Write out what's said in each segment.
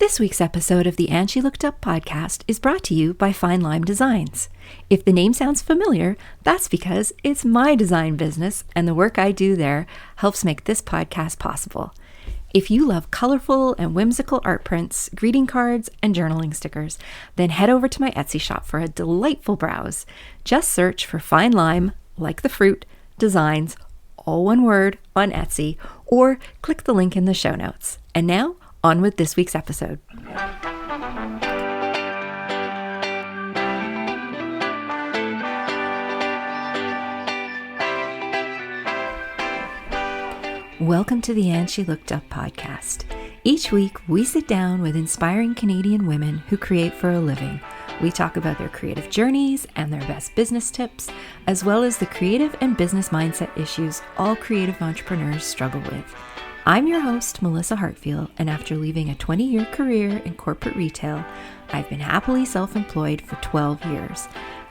This week's episode of the And She Looked Up podcast is brought to you by Fine Lime Designs. If the name sounds familiar, that's because it's my design business and the work I do there helps make this podcast possible. If you love colorful and whimsical art prints, greeting cards, and journaling stickers, then head over to my Etsy shop for a delightful browse. Just search for Fine Lime, like the fruit, designs, all one word, on Etsy, or click the link in the show notes. And now, on with this week's episode. Welcome to the And She Looked Up podcast. Each week, we sit down with inspiring Canadian women who create for a living. We talk about their creative journeys and their best business tips, as well as the creative and business mindset issues all creative entrepreneurs struggle with. I'm your host, Melissa Hartfield, and after leaving a 20-year career in corporate retail, I've been happily self-employed for 12 years.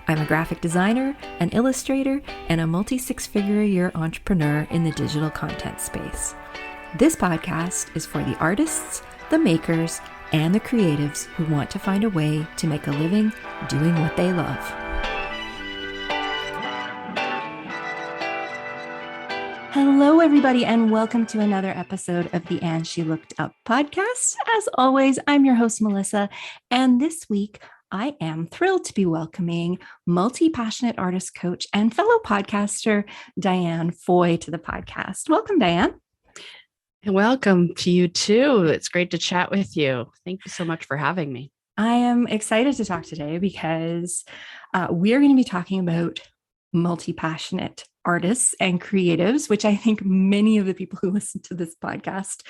I'm a graphic designer, an illustrator, and a multi-six-figure-a-year entrepreneur in the digital content space. This podcast is for the artists, the makers, and the creatives who want to find a way to make a living doing what they love. Hello, everybody, and welcome to another episode of the And She Looked Up podcast. As always, I'm your host, Melissa, and this week, I am thrilled to be welcoming multi-passionate artist coach and fellow podcaster, Diane Foy, to the podcast. Welcome, Diane. Welcome to you too. It's great to chat with you. Thank you so much for having me. I am excited to talk today because we are going to be talking about multi-passionate artists and creatives, which I think many of the people who listen to this podcast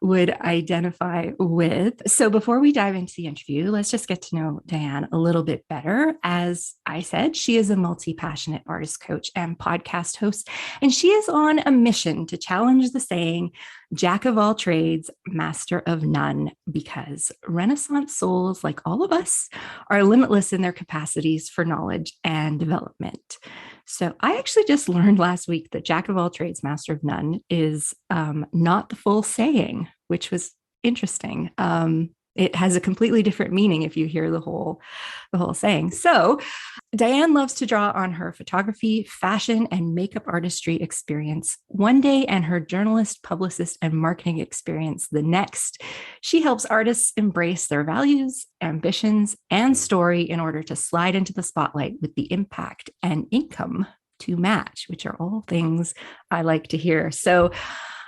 would identify with. So before we dive into the interview, let's just get to know Diane a little bit better. As I said, she is a multi-passionate artist coach and podcast host, and she is on a mission to challenge the saying, Jack of all trades, master of none, because Renaissance souls, like all of us, are limitless in their capacities for knowledge and development. So I actually just learned last week that Jack of all trades, master of none is not the full saying, which was interesting. It has a completely different meaning if you hear the whole saying. So Diane loves to draw on her photography, fashion, and makeup artistry experience one day and her journalist, publicist, and marketing experience the next. She helps artists embrace their values, ambitions, and story in order to slide into the spotlight with the impact and income to match, which are all things I like to hear. So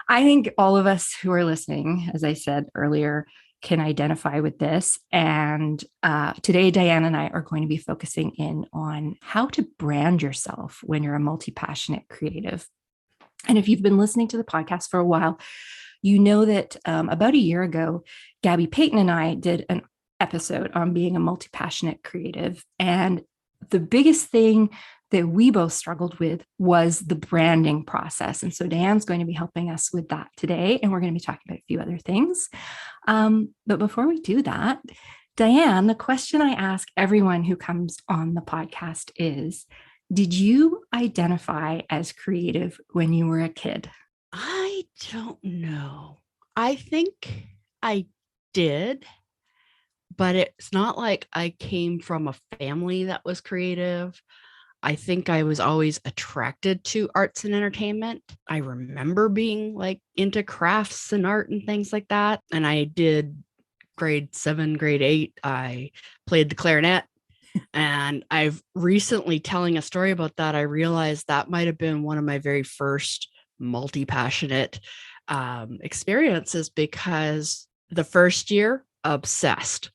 I think all of us who are listening, as I said earlier, can identify with this. And today, Diane and I are going to be focusing in on how to brand yourself when you're a multi-passionate creative. And if you've been listening to the podcast for a while, you know that about a year ago, Gabby Payton and I did an episode on being a multi-passionate creative. And the biggest thing that we both struggled with was the branding process. And so Diane's going to be helping us with that today. And we're going to be talking about a few other things. But before we do that, Diane, the question I ask everyone who comes on the podcast is, did you identify as creative when you were a kid? I don't know. I think I did, but it's not like I came from a family that was creative. I think I was always attracted to arts and entertainment. I remember being like into crafts and art and things like that. And I did grade 7, grade 8. I played the clarinet. And I've recently, telling a story about that, I realized that might have been one of my very first multi-passionate experiences, because the first year, obsessed,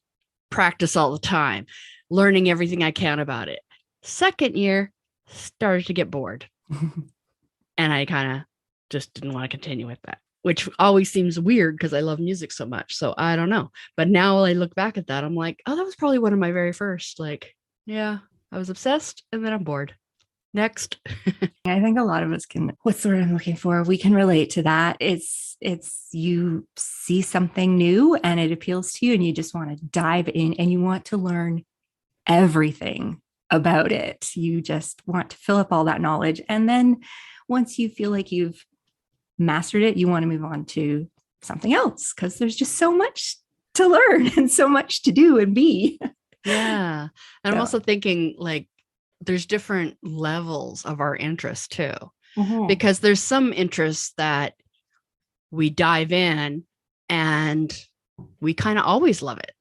practice all the time, learning everything I can about it. Second year, started to get bored. And I kind of just didn't want to continue with that, which always seems weird because I love music so much. So I don't know. But now I look back at that, I'm like, oh, that was probably one of my very first. Like, yeah, I was obsessed and then I'm bored. Next. I think a lot of us can, what's the word I'm looking for? We can relate to that. It's you see something new and it appeals to you and you just want to dive in and you want to learn everything about it. You just want to fill up all that knowledge. And then once you feel like you've mastered it, you want to move on to something else because there's just so much to learn and so much to do and be. Yeah. And I'm So, also thinking like there's different levels of our interest too, mhm, because there's some interests that we dive in and we kind of always love it.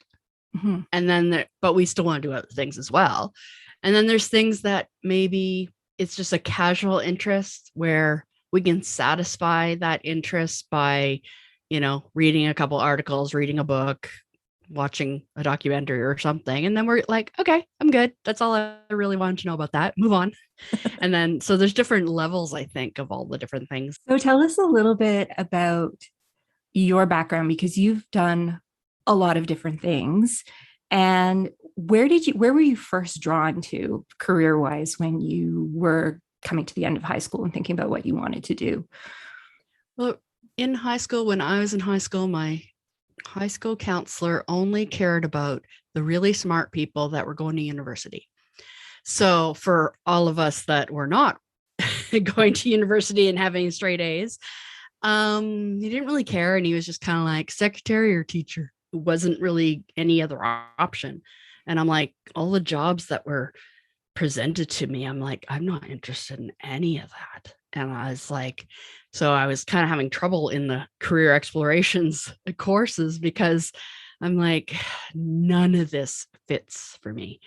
mhm, And then, but we still want to do other things as well. And then there's things that maybe it's just a casual interest where we can satisfy that interest by, reading a couple articles, reading a book, watching a documentary or something. And then we're like, okay, I'm good. That's all I really wanted to know about that. Move on. And then, so there's different levels, I think, of all the different things. So tell us a little bit about your background because you've done a lot of different things. And where were you first drawn to career wise when you were coming to the end of high school and thinking about what you wanted to do? Well, in high school, when I was in high school, my high school counselor only cared about the really smart people that were going to university. So for all of us that were not going to university and having straight A's, he didn't really care. And he was just kind of like secretary or teacher. It wasn't really any other option. And I'm like, all the jobs that were presented to me, I'm like, I'm not interested in any of that. And I was like, so I was kind of having trouble in the career explorations courses because I'm like, none of this fits for me.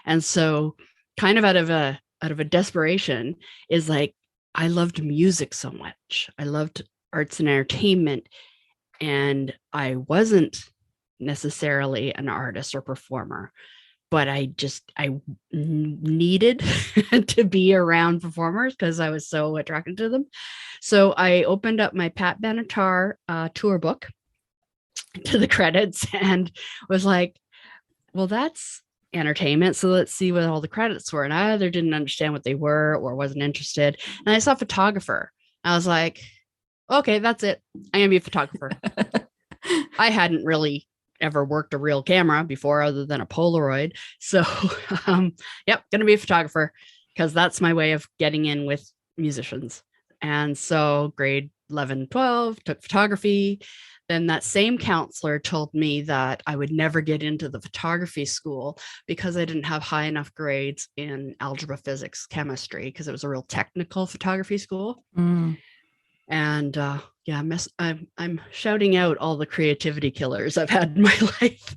And so kind of out of a desperation is like, I loved music so much. I loved arts and entertainment. And I wasn't necessarily an artist or performer, but I needed to be around performers because I was so attracted to them. So I opened up my Pat Benatar tour book to the credits and was like, well, that's entertainment. So let's see what all the credits were. And I either didn't understand what they were or wasn't interested. And I saw photographer. I was like, okay, that's it. I'm going to be a photographer. I hadn't really ever worked a real camera before other than a Polaroid. So, yep, going to be a photographer because that's my way of getting in with musicians. And so grade 11, 12, took photography. Then that same counselor told me that I would never get into the photography school because I didn't have high enough grades in algebra, physics, chemistry, because it was a real technical photography school. Mm. And yeah, I'm shouting out all the creativity killers I've had in my life,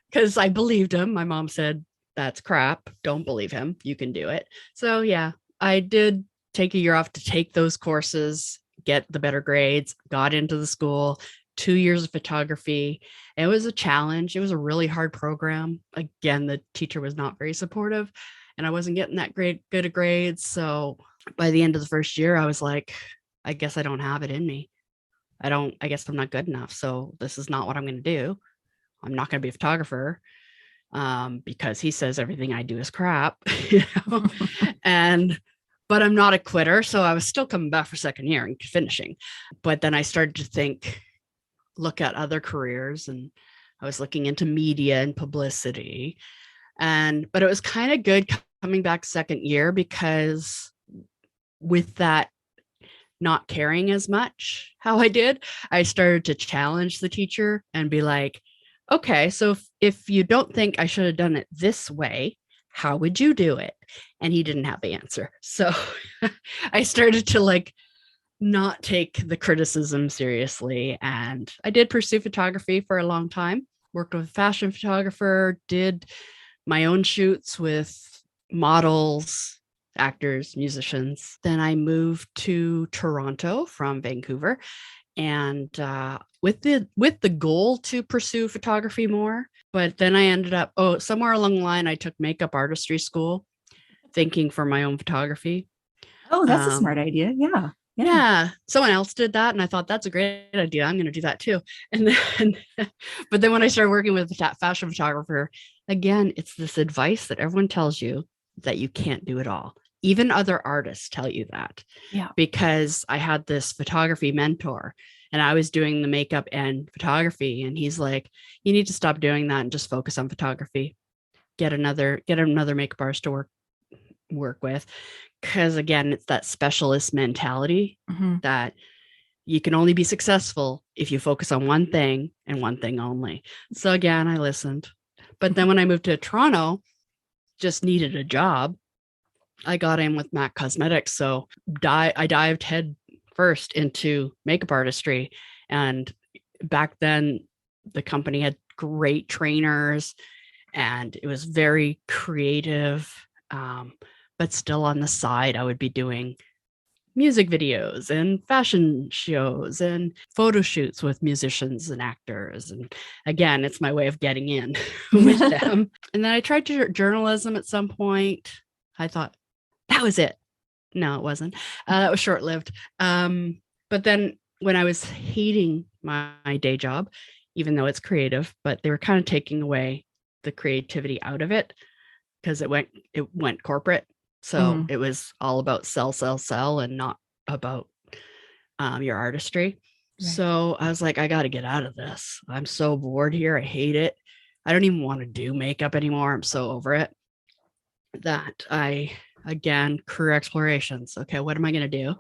because I believed him. My mom said, that's crap. Don't believe him. You can do it. So yeah, I did take a year off to take those courses, get the better grades, got into the school, 2 years of photography. It was a challenge. It was a really hard program. Again, the teacher was not very supportive and I wasn't getting that good of grades. So by the end of the first year, I was like, I guess I don't have it in me. I guess I'm not good enough. So this is not what I'm going to do. I'm not going to be a photographer because he says everything I do is crap, but I'm not a quitter. So I was still coming back for second year and finishing. But then I started to look at other careers, and I was looking into media and publicity. But it was kind of good coming back second year because with that not caring as much how I did, I started to challenge the teacher and be like, okay, so if you don't think I should have done it this way, how would you do it? And he didn't have the answer. So I started to not take the criticism seriously. And I did pursue photography for a long time, worked with a fashion photographer, did my own shoots with models, actors, musicians. Then I moved to Toronto from Vancouver, and with the goal to pursue photography more. But then I ended up somewhere along the line I took makeup artistry school, thinking for my own photography. Oh, that's a smart idea. Yeah. Yeah, someone else did that, and I thought that's a great idea. I'm going to do that too. And then, but then when I started working with a fashion photographer, again, it's this advice that everyone tells you that you can't do it all. Even other artists tell you that. Yeah. Because I had this photography mentor, and I was doing the makeup and photography, and he's like, "You need to stop doing that and just focus on photography. Get another makeup artist to work with." Because again, it's that specialist mentality that you can only be successful if you focus on one thing and one thing only. So again, I listened. But then when I moved to Toronto, just needed a job. I got in with MAC Cosmetics. So I dived head first into makeup artistry. And back then, the company had great trainers and it was very creative. But still on the side, I would be doing music videos and fashion shows and photo shoots with musicians and actors. And again, it's my way of getting in with them. And then I tried journalism at some point. I thought that was it. No, it wasn't. That was short-lived. But then when I was hating my day job, even though it's creative, but they were kind of taking away the creativity out of it because it went corporate. So it was all about sell, and not about your artistry. Right. So I was like, I got to get out of this. I'm so bored here. I hate it. I don't even want to do makeup anymore. I'm so over it that again, career explorations. Okay, what am I going to do?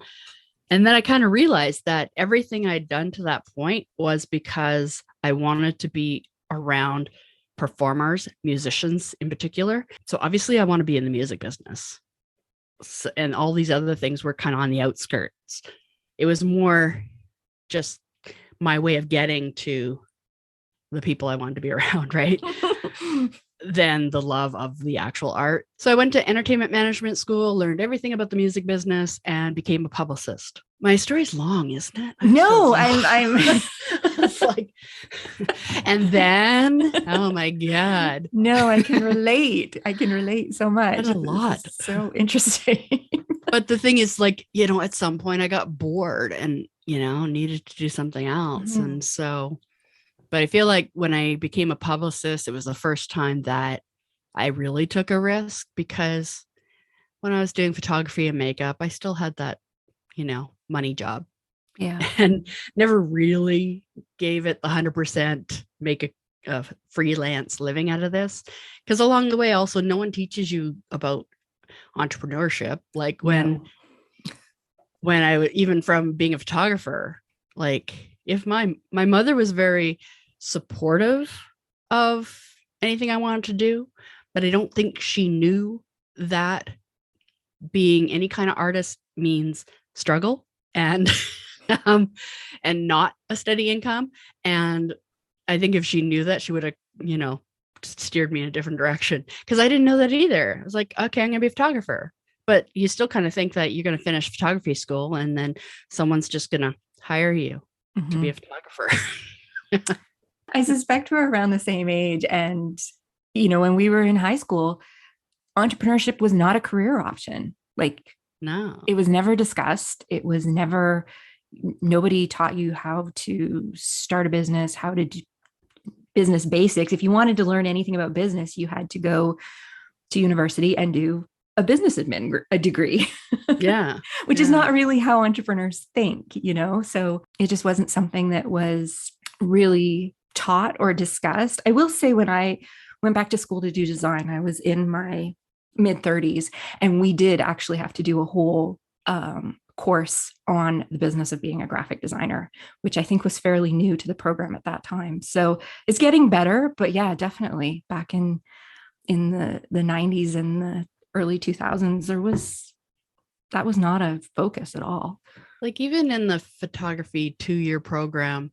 And then I kind of realized that everything I'd done to that point was because I wanted to be around performers, musicians in particular. So obviously I want to be in the music business. So, and all these other things were kind of on the outskirts. It was more just my way of getting to the people I wanted to be around, right? Than the love of the actual art. So I went to entertainment management school, learned everything about the music business, and became a publicist. My story's long, isn't it? No, I'm it's like, and then, oh my God. No, I can relate. I can relate so much. That's a lot. So interesting. But the thing is, like, at some point I got bored and, needed to do something else. And so, but I feel like when I became a publicist, it was the first time that I really took a risk, because when I was doing photography and makeup, I still had that, money job. Yeah. And never really gave it the 100%, make a freelance living out of this. Because along the way, also, no one teaches you about entrepreneurship. Like when I, even from being a photographer, like if my mother was very supportive of anything I wanted to do, but I don't think she knew that being any kind of artist means struggle and and not a steady income. And I think if she knew that, she would have, steered me in a different direction, because I didn't know that either. I was like, okay, I'm gonna be a photographer. But you still kind of think that you're going to finish photography school and then someone's just going to hire you to be a photographer. I suspect we're around the same age. And, when we were in high school, entrepreneurship was not a career option. Like, no, it was never discussed. It was never, nobody taught you how to start a business, how to do business basics. If you wanted to learn anything about business, you had to go to university and do a business admin degree. Yeah. Which is not really how entrepreneurs think, so it just wasn't something that was really taught or discussed. I will say, when I went back to school to do design, I was in my mid-30s, and we did actually have to do a whole course on the business of being a graphic designer, which I think was fairly new to the program at that time. So it's getting better, but yeah, definitely back in the 90s and the early 2000s, that was not a focus at all. Like even in the photography 2-year program,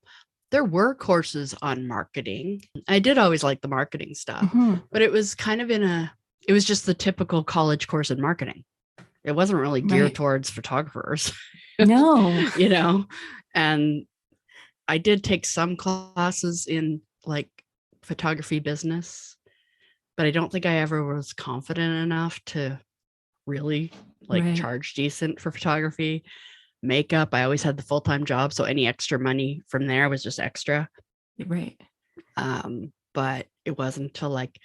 there were courses on marketing. I did always like the marketing stuff, but it was kind of it was just the typical college course in marketing. It wasn't really geared towards photographers. No. And I did take some classes in like photography business, but I don't think I ever was confident enough to really charge decent for photography. Makeup, I always had the full-time job, so any extra money from there was just extra. Right. But it wasn't until like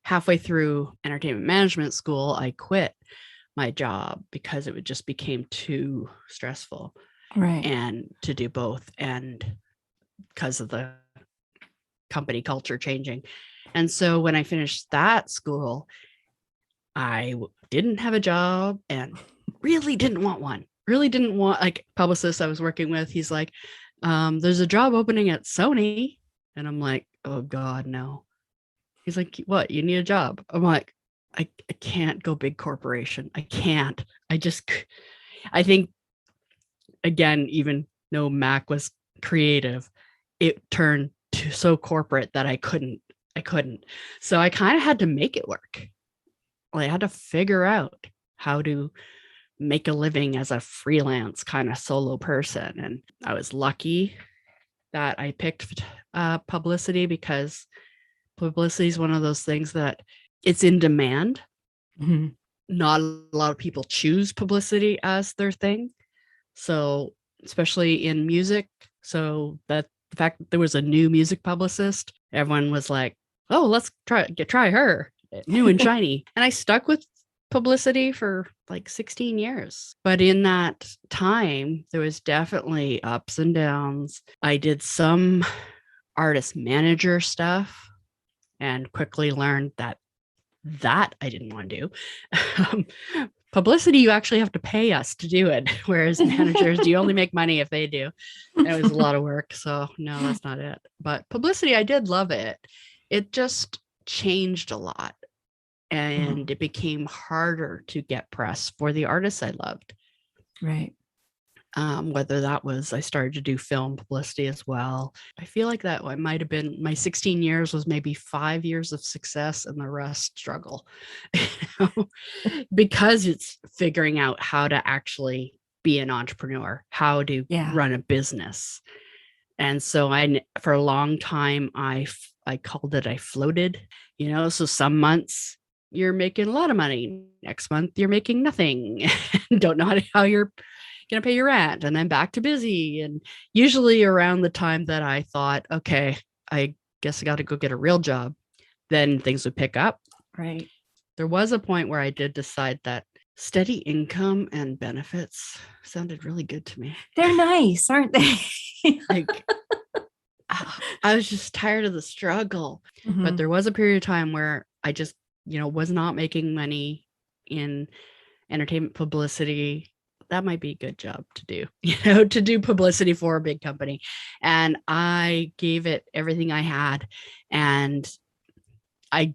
halfway through entertainment management school, I quit my job because it just became too stressful. Right. And to do both, and because of the company culture changing. And so when I finished that school, I didn't have a job and really didn't want one. really didn't want, like, publicist I was working with, he's like, there's a job opening at Sony. And I'm like, oh God, no. He's like, what? You need a job? I'm like, I can't go big corporation. I can't. I think, again, even though Mac was creative, it turned to so corporate that I couldn't. So I kind of had to make it work. I had to figure out how to make a living as a freelance kind of solo person. And I was lucky that I picked publicity, because publicity is one of those things that it's in demand. Mm-hmm. Not a lot of people choose publicity as their thing. So, especially in music. So that the fact that there was a new music publicist, everyone was like, oh, let's try her, new and shiny. And I stuck with publicity for like 16 years. But in that time, there was definitely ups and downs. I did some artist manager stuff and quickly learned that I didn't want to do. Publicity, you actually have to pay us to do it. Whereas managers, you only make money if they do. And it was a lot of work. So no, that's not it. But publicity, I did love it. It just changed a lot. And it became harder to get press for the artists I loved. Right. Whether that was, I started to do film publicity as well. I feel like that might have been my 16 years was maybe 5 years of success and the rest struggle, because it's figuring out how to actually be an entrepreneur, how to run a business. And so for a long time, I called it, I floated, so some months you're making a lot of money. Next month, you're making nothing. Don't know how you're going to pay your rent, and then back to busy. And usually around the time that I thought, okay, I guess I got to go get a real job, then things would pick up. Right. There was a point where I did decide that steady income and benefits sounded really good to me. They're nice, aren't they? Like, I was just tired of the struggle. Mm-hmm. But there was a period of time where I just, was not making money in entertainment publicity. That might be a good job to do, to do publicity for a big company. And I gave it everything I had. And I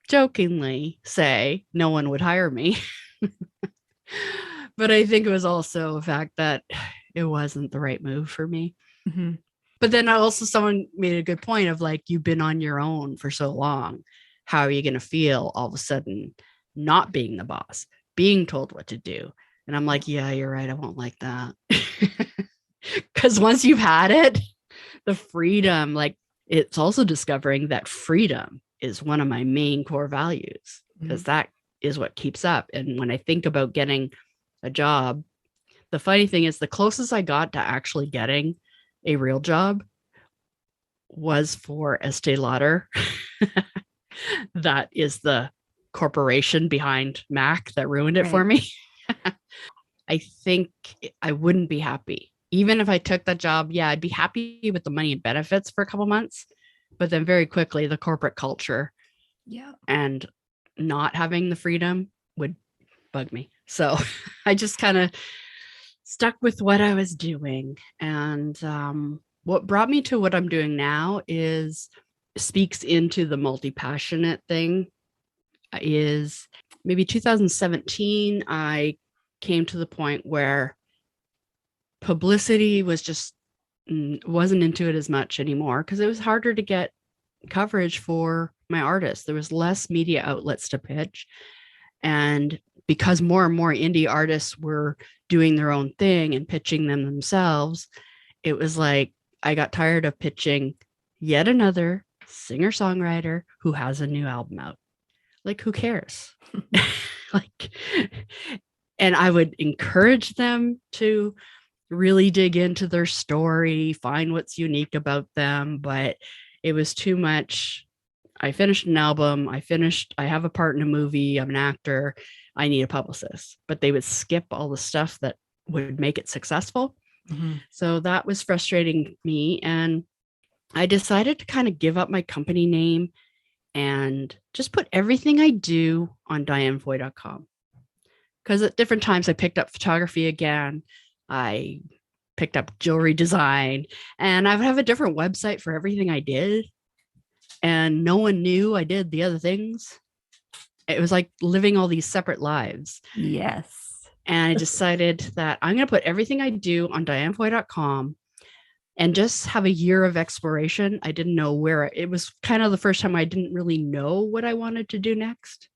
jokingly say no one would hire me. But I think it was also a fact that it wasn't the right move for me. Mm-hmm. But then also someone made a good point of like, you've been on your own for so long. How are you going to feel all of a sudden not being the boss, being told what to do? And I'm like, yeah, you're right. I won't like that. Because once you've had it, the freedom, like, it's also discovering that freedom is one of my main core values, because that is what keeps up. And when I think about getting a job, the funny thing is the closest I got to actually getting a real job was for Estee Lauder. That is the corporation behind Mac that ruined it for me. I think I wouldn't be happy. Even if I took that job, I'd be happy with the money and benefits for a couple months. But then very quickly, the corporate culture and not having the freedom would bug me. So I just kind of stuck with what I was doing. And what brought me to what I'm doing now speaks into the multi-passionate thing. Is maybe 2017, I came to the point where publicity wasn't into it as much anymore, because it was harder to get coverage for my artists. There was less media outlets to pitch. And because more and more indie artists were doing their own thing and pitching them themselves, it was like, I got tired of pitching yet another singer-songwriter who has a new album out. Like, who cares? And I would encourage them to really dig into their story, find what's unique about them. But it was too much. I finished an album. I have a part in a movie. I'm an actor. I need a publicist. But they would skip all the stuff that would make it successful. Mm-hmm. So that was frustrating me. And I decided to kind of give up my company name and just put everything I do on dianefoy.com. because at different times I picked up photography again. I picked up jewelry design, and I would have a different website for everything I did. And no one knew I did the other things. It was like living all these separate lives. Yes. And I decided that I'm going to put everything I do on dianefoy.com and just have a year of exploration. I didn't know where it was kind of the first time I didn't really know what I wanted to do next.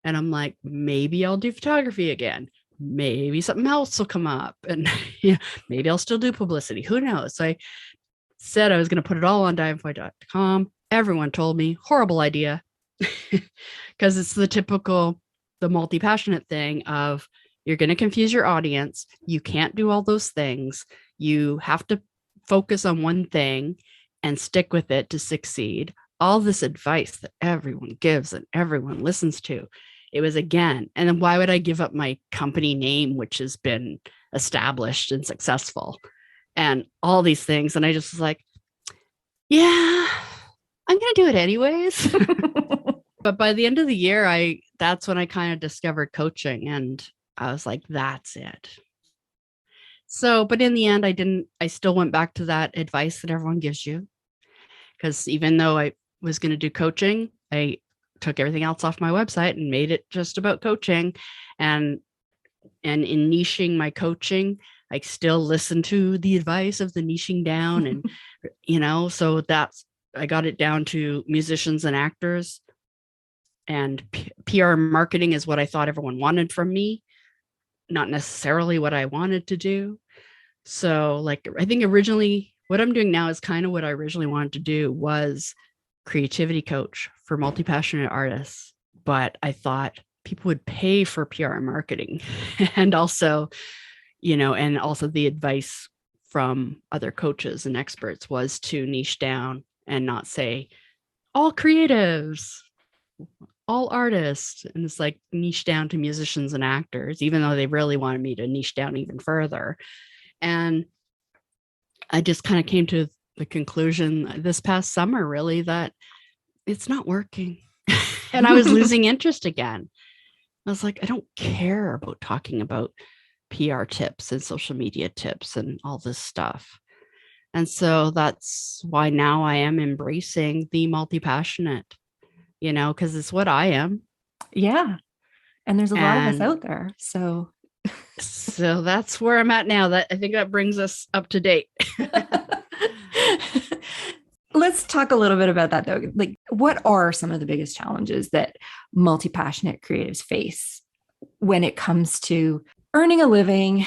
And I'm like, maybe I'll do photography again. Maybe something else will come up. And maybe I'll still do publicity. Who knows? So I said I was going to put it all on dianefoy.com. Everyone told me, horrible idea. Because it's the multi-passionate thing of you're going to confuse your audience. You can't do all those things. You have to focus on one thing and stick with it to succeed. All this advice that everyone gives and everyone listens to. It was again, and then why would I give up my company name, which has been established and successful, and all these things? And I just was like, yeah, I'm going to do it anyways. But by the end of the year, that's when I kind of discovered coaching, and I was like, that's it. So, but in the end, I still went back to that advice that everyone gives you. Because even though I was going to do coaching, I took everything else off my website and made it just about coaching. And in niching my coaching, I still listen to the advice of the niching down. And, so I got it down to musicians and actors. And PR marketing is what I thought everyone wanted from me, not necessarily what I wanted to do. So I think originally what I'm doing now is kind of what I originally wanted to do, was creativity coach for multi-passionate artists. But I thought people would pay for PR and marketing and also the advice from other coaches and experts was to niche down and not say all creatives, all artists. And it's like niche down to musicians and actors, even though they really wanted me to niche down even further. And I just kind of came to the conclusion this past summer, really, that it's not working. And I was losing interest again. I was like, I don't care about talking about PR tips and social media tips and all this stuff. And so that's why now I am embracing the multi-passionate, because it's what I am. Yeah. And there's a lot of us out there. So that's where I'm at now. I think that brings us up to date. Let's talk a little bit about that, though. What are some of the biggest challenges that multi-passionate creatives face when it comes to earning a living,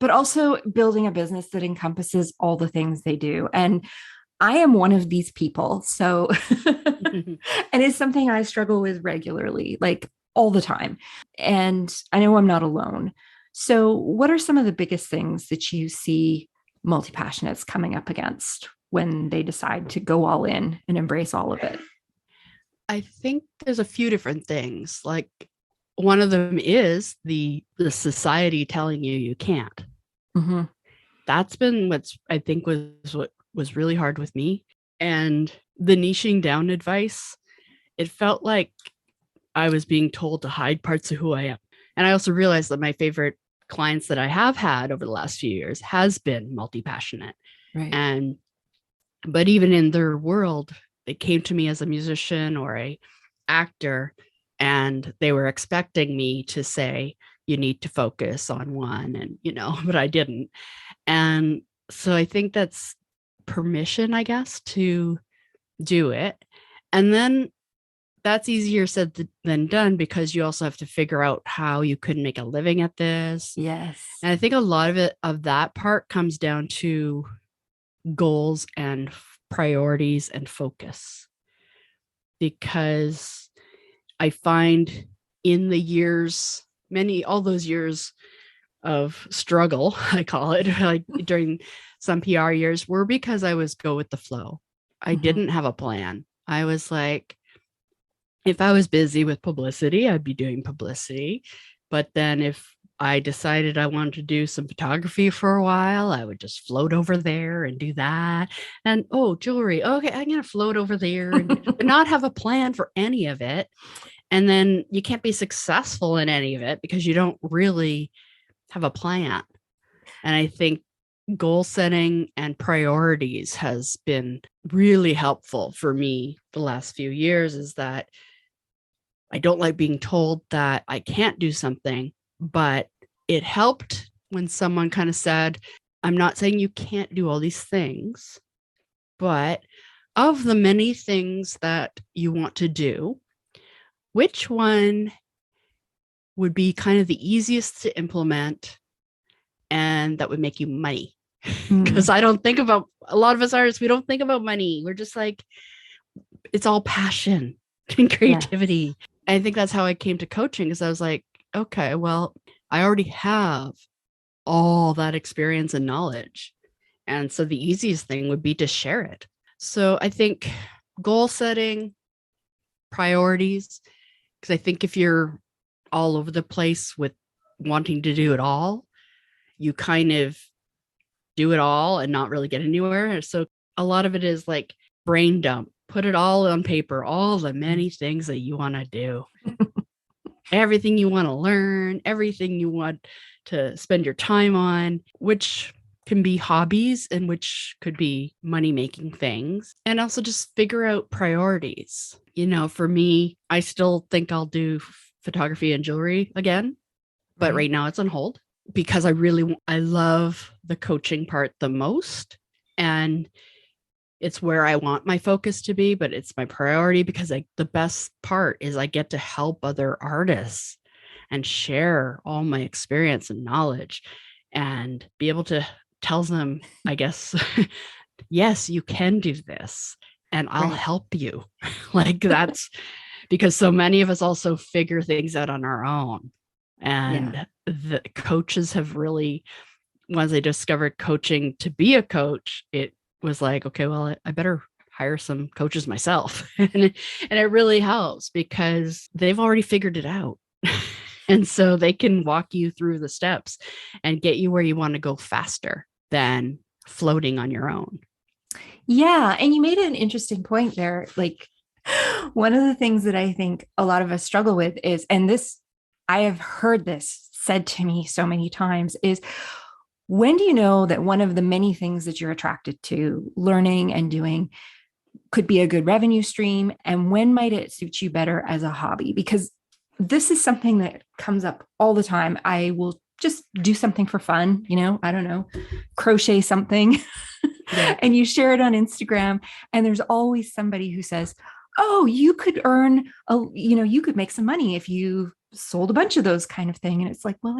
but also building a business that encompasses all the things they do? And I am one of these people. So, and it's something I struggle with regularly, all the time. And I know I'm not alone. So what are some of the biggest things that you see multi-passionates coming up against when they decide to go all in and embrace all of it? I think there's a few different things. One of them is the society telling you can't. Mm-hmm. That's been what was really hard with me. And the niching down advice, it felt like I was being told to hide parts of who I am. And I also realized that my favorite clients that I have had over the last few years has been multi-passionate. Right. But even in their world, they came to me as a musician or a actor, and they were expecting me to say, you need to focus on one, and, but I didn't. And so I think that's permission, I guess, to do it. And then that's easier said than done, because you also have to figure out how you could make a living at this. Yes. And I think a lot of that part comes down to goals and priorities and focus. Because I find in the years, all those years of struggle, I call it, during some PR years, were because I was go with the flow. I didn't have a plan. I was like, if I was busy with publicity, I'd be doing publicity. But then if I decided I wanted to do some photography for a while, I would just float over there and do that. And, jewelry. Okay, I'm going to float over there and not have a plan for any of it. And then you can't be successful in any of it because you don't really have a plan. And I think goal setting and priorities has been really helpful for me the last few years, is that I don't like being told that I can't do something, but it helped when someone kind of said, I'm not saying you can't do all these things, but of the many things that you want to do, which one would be kind of the easiest to implement and that would make you money? Because I don't think about, a lot of us artists, we don't think about money. We're just like, it's all passion and creativity. Yeah. I think that's how I came to coaching, because I was like, okay, well, I already have all that experience and knowledge. And so the easiest thing would be to share it. So I think goal setting, priorities, because I think if you're all over the place with wanting to do it all, you kind of do it all and not really get anywhere. So a lot of it is like brain dump, put it all on paper, all the many things that you want to do, everything you want to learn, everything you want to spend your time on, which can be hobbies and which could be money-making things. And also just figure out priorities. You know, for me, I still think I'll do photography and jewelry again, but right now it's on hold because I love the coaching part the most. And it's where I want my focus to be, but it's my priority because the best part is I get to help other artists and share all my experience and knowledge and be able to tell them, I guess, yes, you can do this and I'll help you. Like that's because so many of us also figure things out on our own. And the coaches have really, once I discovered coaching to be a coach, it was like, okay, well, I better hire some coaches myself. And it really helps because they've already figured it out. And so they can walk you through the steps and get you where you want to go faster than floating on your own. Yeah. And you made an interesting point there. Like one of the things that I think a lot of us struggle with is, and this, I have heard this said to me so many times, is when do you know that one of the many things that you're attracted to learning and doing could be a good revenue stream? And when might it suit you better as a hobby? Because this is something that comes up all the time. I will just do something for fun, I don't know, crochet something, and you share it on Instagram. And there's always somebody who says, oh, you could earn, you could make some money if you sold a bunch of those kind of thing. And it's like, well,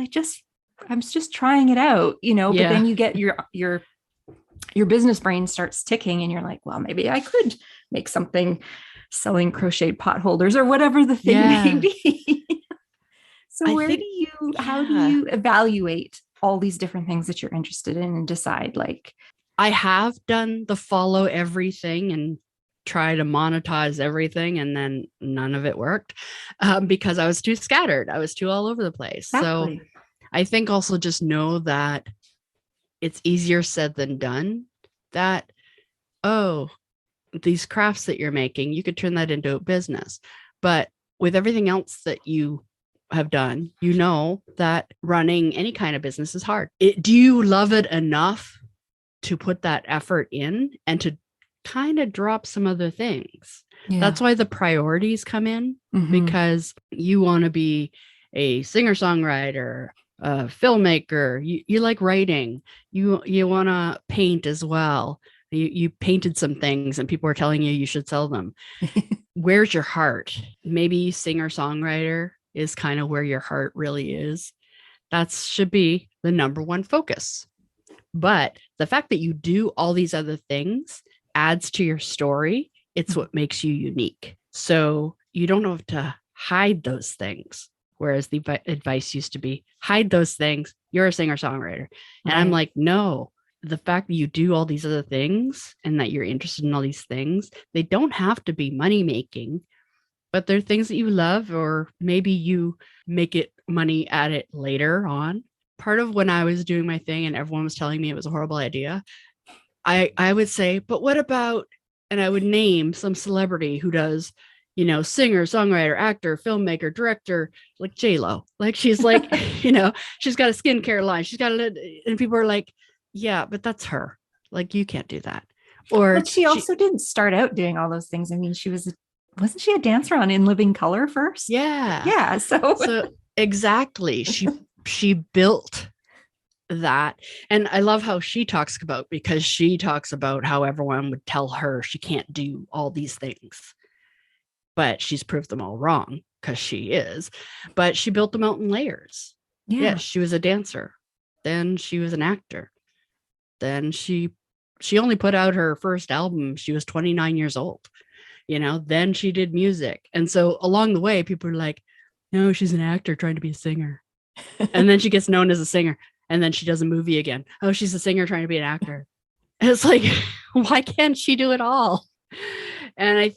I'm just trying it out, but then you get your business brain starts ticking and you're like, well, maybe I could make something selling crocheted pot holders or whatever the thing may be. So how do you evaluate all these different things that you're interested in and decide, like, I have done the follow everything and try to monetize everything, and then none of it worked because I was too scattered. I was too all over the place. Exactly. So I think also just know that it's easier said than done, that, oh, these crafts that you're making, you could turn that into a business. But with everything else that you have done, that running any kind of business is hard. Do you love it enough to put that effort in and to kind of drop some other things? Yeah. That's why the priorities come in, because you want to be a singer-songwriter, a filmmaker, you like writing, you want to paint as well. You painted some things and people are telling you should sell them. Where's your heart? Maybe singer-songwriter is kind of where your heart really is. That should be the number one focus. But the fact that you do all these other things adds to your story. It's what makes you unique. So you don't have to hide those things. Whereas the advice used to be, hide those things. You're a singer-songwriter. And I'm like, no, the fact that you do all these other things and that you're interested in all these things, they don't have to be money-making, but they're things that you love, or maybe you make it money at it later on. Part of when I was doing my thing and everyone was telling me it was a horrible idea, I would say, but what about, and I would name some celebrity who does singer, songwriter, actor, filmmaker, director, like J-Lo. Like she's like, she's got a skincare line. She's got and people are like, yeah, but that's her. Like, you can't do that. Or But she also didn't start out doing all those things. I mean, wasn't she a dancer on In Living Color first? Yeah. Yeah. So exactly. She built that. And I love how she talks about, because she talks about how everyone would tell her she can't do all these things, but she's proved them all wrong, because she is. But she built them out in layers. Yeah. Yes, she was a dancer, then she was an actor, then she only put out her first album, she was 29 years old. Then she did music. And so along the way, people are like, no, she's an actor trying to be a singer. And then she gets known as a singer, and then she does a movie again. Oh, she's a singer trying to be an actor. And it's like, why can't she do it all? And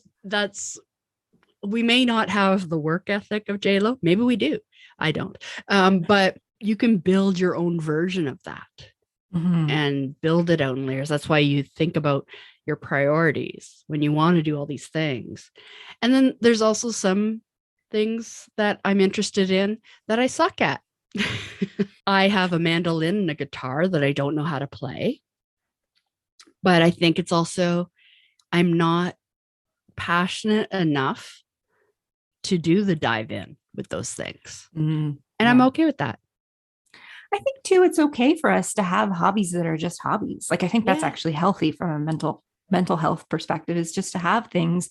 we may not have the work ethic of J-Lo. Maybe we do. I don't. But you can build your own version of that and build it out in layers. That's why you think about your priorities when you want to do all these things. And then there's also some things that I'm interested in that I suck at. I have a mandolin and a guitar that I don't know how to play. But I think it's also, I'm not passionate enough to do the dive in with those things. And I'm okay with that. I think too, it's okay for us to have hobbies that are just hobbies. Like, I think that's actually healthy from a mental health perspective, is just to have things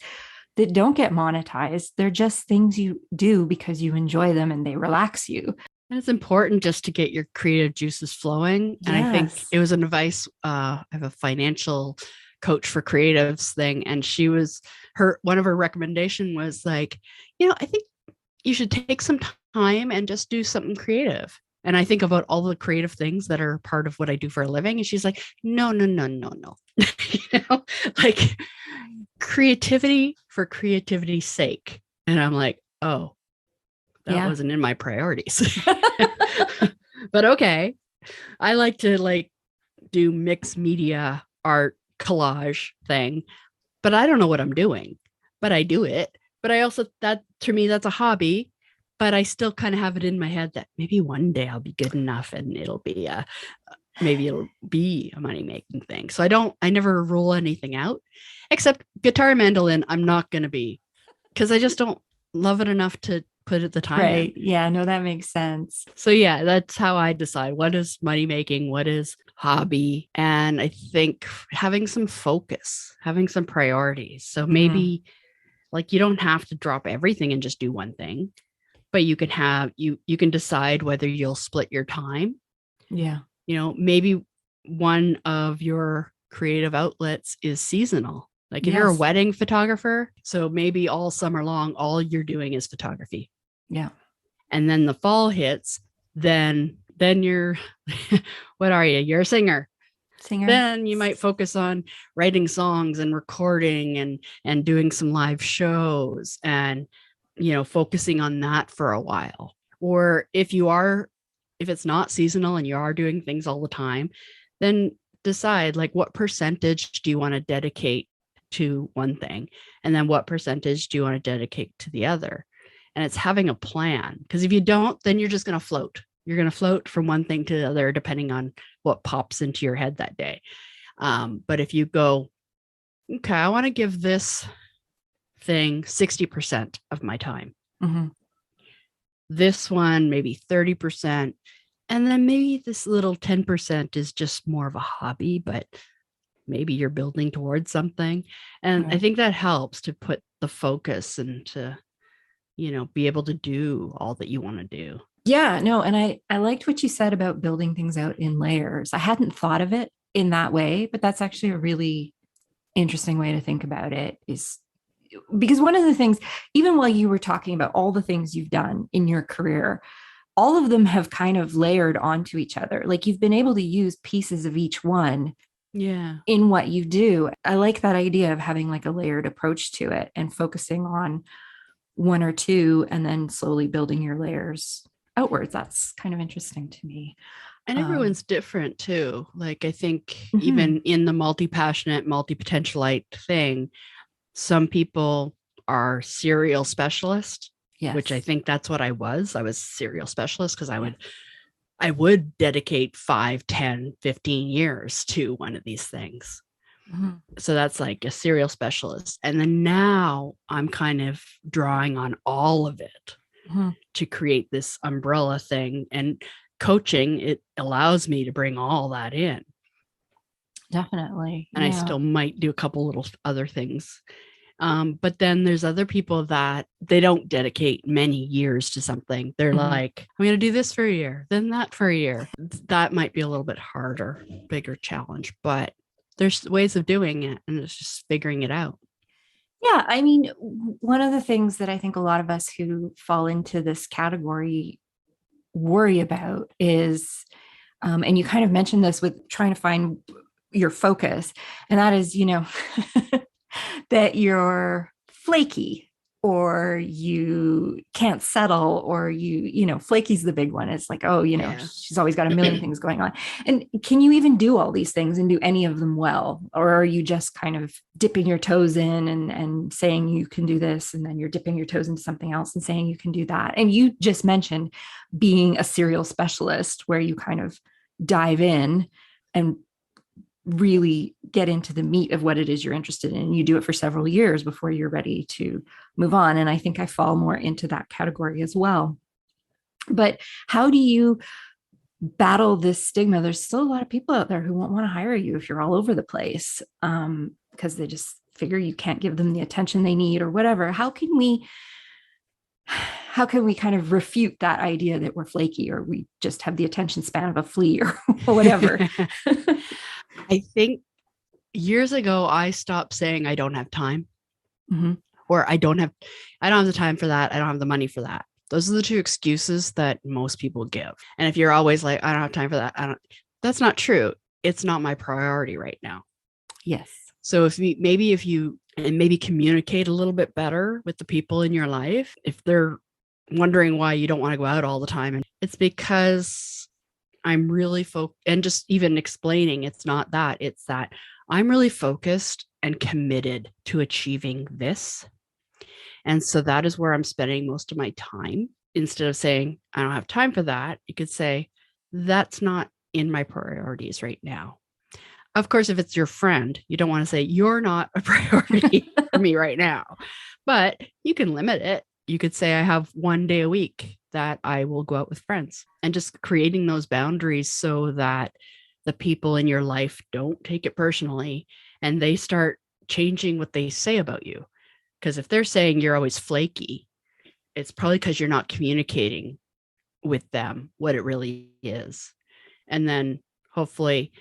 that don't get monetized. They're just things you do because you enjoy them and they relax you. And it's important just to get your creative juices flowing. And I think it was an advice. I have a financial coach for creatives thing. And one of her recommendation was like, I think you should take some time and just do something creative. And I think about all the creative things that are part of what I do for a living. And she's like, no. Like, creativity for creativity's sake. And I'm like, oh, that wasn't in my priorities. But okay. I like to do mixed media art collage thing, but I don't know what I'm doing, but I do it. But I also, to me, that's a hobby, but I still kind of have it in my head that maybe one day I'll be good enough and it'll be a money-making thing. So I never rule anything out, except guitar and mandolin. I'm not going to be, because I just don't love it enough to put at the time. Right. Yeah, no, that makes sense. So yeah, that's how I decide what is money-making, what is hobby. And I think having some focus, having some priorities. So maybe you don't have to drop everything and just do one thing, but you can decide whether you'll split your time. Yeah. Maybe one of your creative outlets is seasonal. Like if you're a wedding photographer, so maybe all summer long, all you're doing is photography. Yeah. And then the fall hits, then you're, what are you? You're a singer. Then you might focus on writing songs and recording and doing some live shows and, focusing on that for a while. Or if it's not seasonal and you are doing things all the time, then decide what percentage do you want to dedicate to one thing? And then what percentage do you want to dedicate to the other? And it's having a plan, because if you don't, then you're just going to float. You're going to float from one thing to the other, depending on what pops into your head that day. But if you go, okay, I want to give this thing 60% of my time. This one, maybe 30%. And then maybe this little 10% is just more of a hobby, but maybe you're building towards something. And I think that helps to put the focus and to, be able to do all that you want to do. Yeah, no. And I liked what you said about building things out in layers. I hadn't thought of it in that way, but that's actually a really interesting way to think about it, is because one of the things, even while you were talking about all the things you've done in your career, all of them have kind of layered onto each other. Like you've been able to use pieces of each one in what you do. I like that idea of having a layered approach to it and focusing on one or two and then slowly building your layers outwards. That's kind of interesting to me. And everyone's different too. I think even in the multi-passionate, multi-potentialite thing, some people are serial specialist, Yes. which I think that's what I was. I was serial specialist because I would dedicate 5, 10, 15 years to one of these things. Mm-hmm. So that's like a serial specialist. And then now I'm kind of drawing on all of it to create this umbrella thing. And coaching, it allows me to bring all that in. Definitely. And I still might do a couple little other things. But then there's other people that they don't dedicate many years to something. They're like, I'm going to do this for a year, then that for a year. That might be a little bit harder, bigger challenge, but there's ways of doing it, and it's just figuring it out. Yeah. I mean, one of the things that I think a lot of us who fall into this category worry about is, and you kind of mentioned this with trying to find your focus, and that is, that you're flaky or you can't settle, or flaky's the big one. It's like, oh, she's always got a million things going on. And can you even do all these things and do any of them well? Or are you just kind of dipping your toes in and saying you can do this, and then you're dipping your toes into something else and saying you can do that? And you just mentioned being a serial specialist, where you kind of dive in and really get into the meat of what it is you're interested in. You do it for several years before you're ready to move on. And I think I fall more into that category as well. But how do you battle this stigma? There's still a lot of people out there who won't want to hire you if you're all over the place, because they just figure you can't give them the attention they need or whatever. How can we kind of refute that idea that we're flaky, or we just have the attention span of a flea, or whatever? I think years ago, I stopped saying I don't have time, or I don't have the time for that. I don't have the money for that. Those are the two excuses that most people give. And if you're always like, I don't have time for that, that's not true. It's not my priority right now. Yes. So if you communicate a little bit better with the people in your life, if they're wondering why you don't want to go out all the time, and it's because I'm really focused, and just even explaining, it's not that, it's that I'm really focused and committed to achieving this. And so that is where I'm spending most of my time. Instead of saying, I don't have time for that, you could say, that's not in my priorities right now. Of course, if it's your friend, you don't want to say, you're not a priority for me right now, but you can limit it. You could say, I have one day a week that I will go out with friends, and just creating those boundaries so that the people in your life don't take it personally and they start changing what they say about you. Because if they're saying you're always flaky, it's probably because you're not communicating with them what it really is. And then hopefully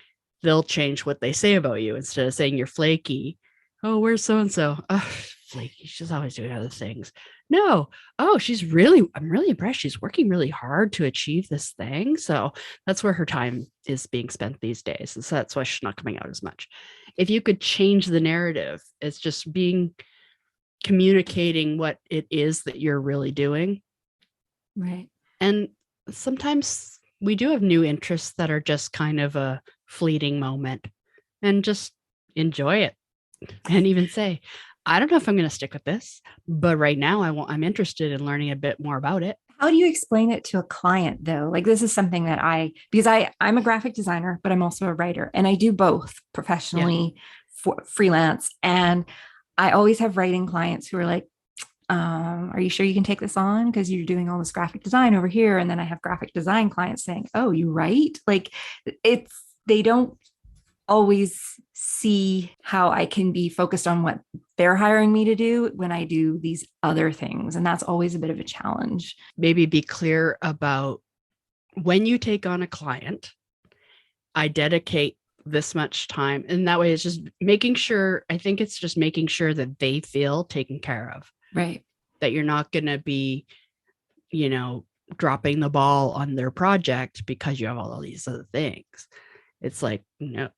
they'll change what they say about you. Instead of saying you're flaky, oh, where's so-and-so? Oh, flaky, she's always doing other things. No, oh, I'm really impressed. She's working really hard to achieve this thing. So that's where her time is being spent these days. And so that's why she's not coming out as much. If you could change the narrative, it's just communicating what it is that you're really doing. Right. And sometimes we do have new interests that are just kind of a fleeting moment, and just enjoy it. And even say, I don't know if I'm going to stick with this, but right now I'm interested in learning a bit more about it. How do you explain it to a client though? Like, this is something that I'm a graphic designer, but I'm also a writer, and I do both professionally, for freelance. And I always have writing clients who are like, are you sure you can take this on? Because you're doing all this graphic design over here. And then I have graphic design clients saying, oh, you write? Like, they don't always see how I can be focused on what they're hiring me to do when I do these other things. And that's always a bit of a challenge. Maybe be clear about when you take on a client, I dedicate this much time. And that way it's just making sure that they feel taken care of. Right. That you're not going to be, dropping the ball on their project because you have all these other things. It's like,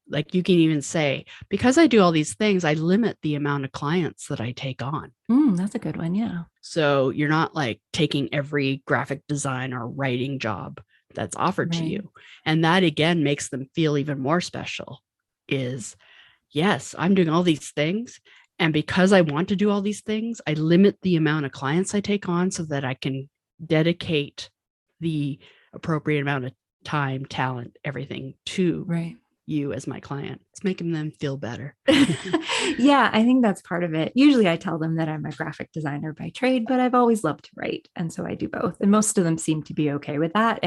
like you can even say, because I do all these things, I limit the amount of clients that I take on. That's a good one. Yeah. So you're not like taking every graphic design or writing job that's offered to you. And that again makes them feel even more special. Is, yes, I'm doing all these things And because I want to do all these things, I limit the amount of clients I take on so that I can dedicate the appropriate amount of time, talent, everything to you as my client. It's making them feel better. Yeah, I think that's part of it. Usually I tell them that I'm a graphic designer by trade, but I've always loved to write. And so I do both. And most of them seem to be okay with that.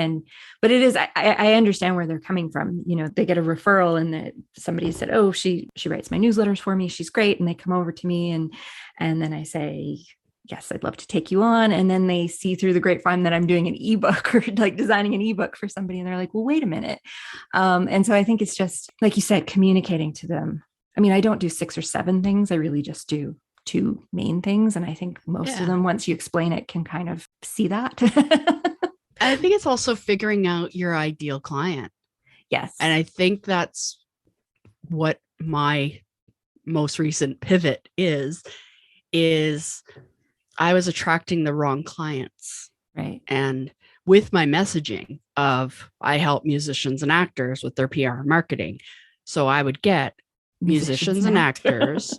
But it is, I understand where they're coming from. You know, they get a referral and that somebody said, oh, she writes my newsletters for me. She's great. And they come over to me and then I say, yes, I'd love to take you on. And then they see through the grapevine that I'm doing an ebook or like designing an ebook for somebody. And they're like, well, wait a minute. And so I think it's just, like you said, communicating to them. I mean, I don't do 6 or 7 things. I really just do 2 main things. And I think most of them, once you explain it, can kind of see that. I think it's also figuring out your ideal client. Yes. And I think that's what my most recent pivot is I was attracting the wrong clients. Right. And with my messaging of I help musicians and actors with their PR and marketing. So I would get musicians and actors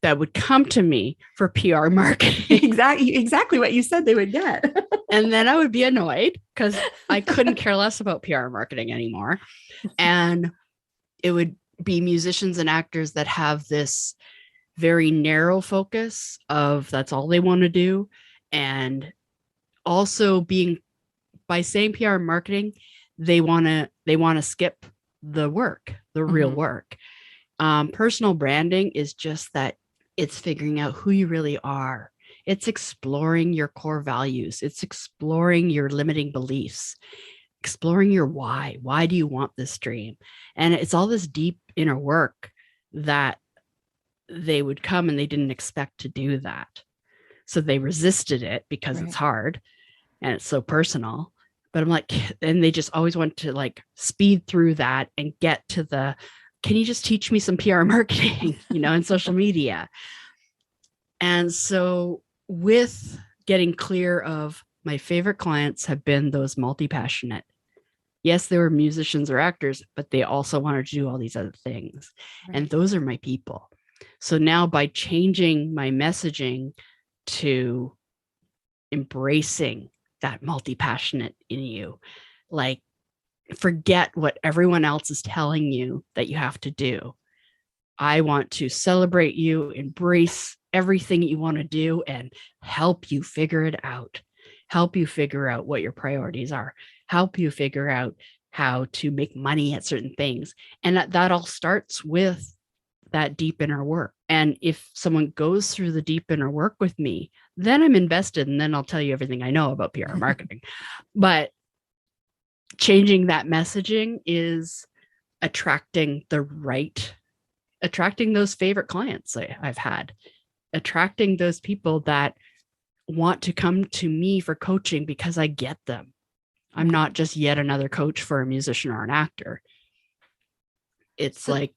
that would come to me for PR marketing. Exactly what you said they would get. And then I would be annoyed because I couldn't care less about PR marketing anymore. And it would be musicians and actors that have this very narrow focus of that's all they want to do. And also by saying PR marketing, they want to skip the work, the real work. Personal branding is just that it's figuring out who you really are. It's exploring your core values. It's exploring your limiting beliefs, exploring your why. Why do you want this dream? And it's all this deep inner work that they would come and they didn't expect to do that. So they resisted it because it's hard and it's so personal. But I'm like, and they just always want to like speed through that and get to can you just teach me some PR marketing, and social media? And so with getting clear of my favorite clients have been those multi-passionate. Yes, they were musicians or actors, but they also wanted to do all these other things. Right. And those are my people. So now by changing my messaging to embracing that multi-passionate in you, like forget what everyone else is telling you that you have to do. I want to celebrate you, embrace everything you want to do, and help you figure it out. Help you figure out what your priorities are. Help you figure out how to make money at certain things. And that all starts with that deep inner work. And if someone goes through the deep inner work with me, then I'm invested, and then I'll tell you everything I know about PR marketing. But changing that messaging is attracting those favorite clients I've had, attracting those people that want to come to me for coaching because I get them. I'm not just yet another coach for a musician or an actor. It's like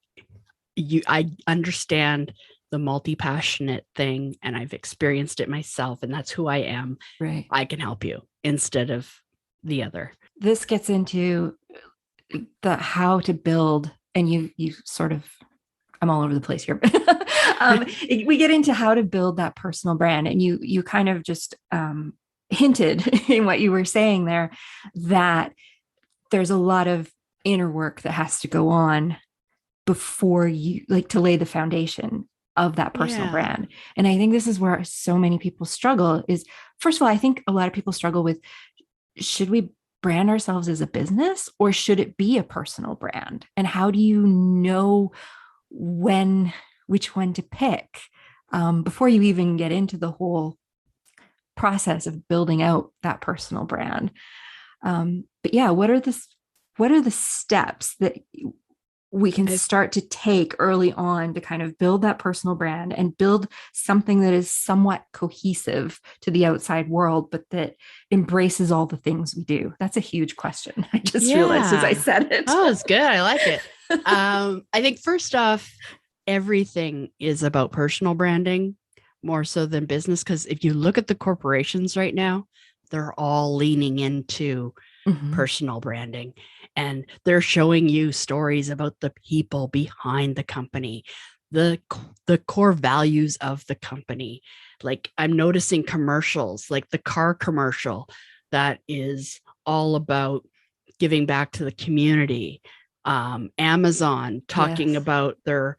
I understand the multi-passionate thing, and I've experienced it myself, and that's who I am. Right. I can help you instead of the other. This gets into the how to build, and you sort of, I'm all over the place here. We get into how to build that personal brand, and you kind of just hinted in what you were saying there that there's a lot of inner work that has to go on before you to lay the foundation of that personal brand. And I think this is where so many people struggle is, first of all, I think a lot of people struggle with, should we brand ourselves as a business or should it be a personal brand? And how do you know which one to pick before you even get into the whole process of building out that personal brand? But yeah, what are the steps that we can start to take early on to kind of build that personal brand and build something that is somewhat cohesive to the outside world, but that embraces all the things we do? That's a huge question. I just realized as I said it. Oh, it's good. I like it. I think first off, everything is about personal branding more so than business. Because if you look at the corporations right now, they're all leaning into personal branding. And they're showing you stories about the people behind the company. the core values of the company. Like I'm noticing commercials, like the car commercial that is all about giving back to the community. Amazon talking Yes. about their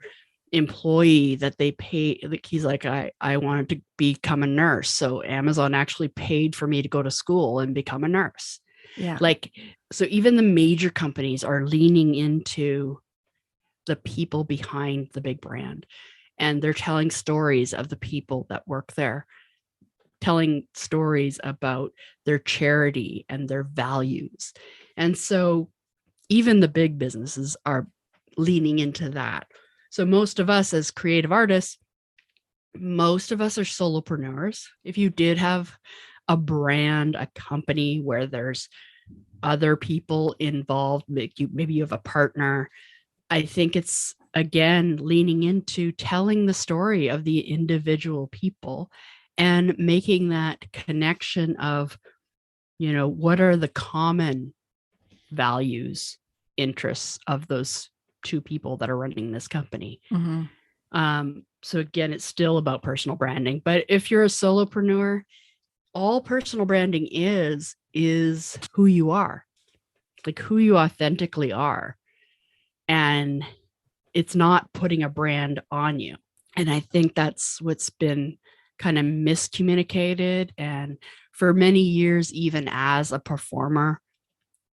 employee that they pay. Like he's like, I wanted to become a nurse, so Amazon actually paid for me to go to school and become a nurse. Yeah. Like, so even the major companies are leaning into the people behind the big brand, and they're telling stories of the people that work there, telling stories about their charity and their values. And so even the big businesses are leaning into that. So most of us as creative artists, most of us are solopreneurs. If you did have a brand, a company where there's other people involved, maybe you have a partner, I think it's again leaning into telling the story of the individual people and making that connection of, what are the common values, interests of those two people that are running this company. So again, it's still about personal branding. But if you're a solopreneur, all personal branding is who you are, like who you authentically are. And it's not putting a brand on you. And I think that's what's been kind of miscommunicated. And for many years, even as a performer,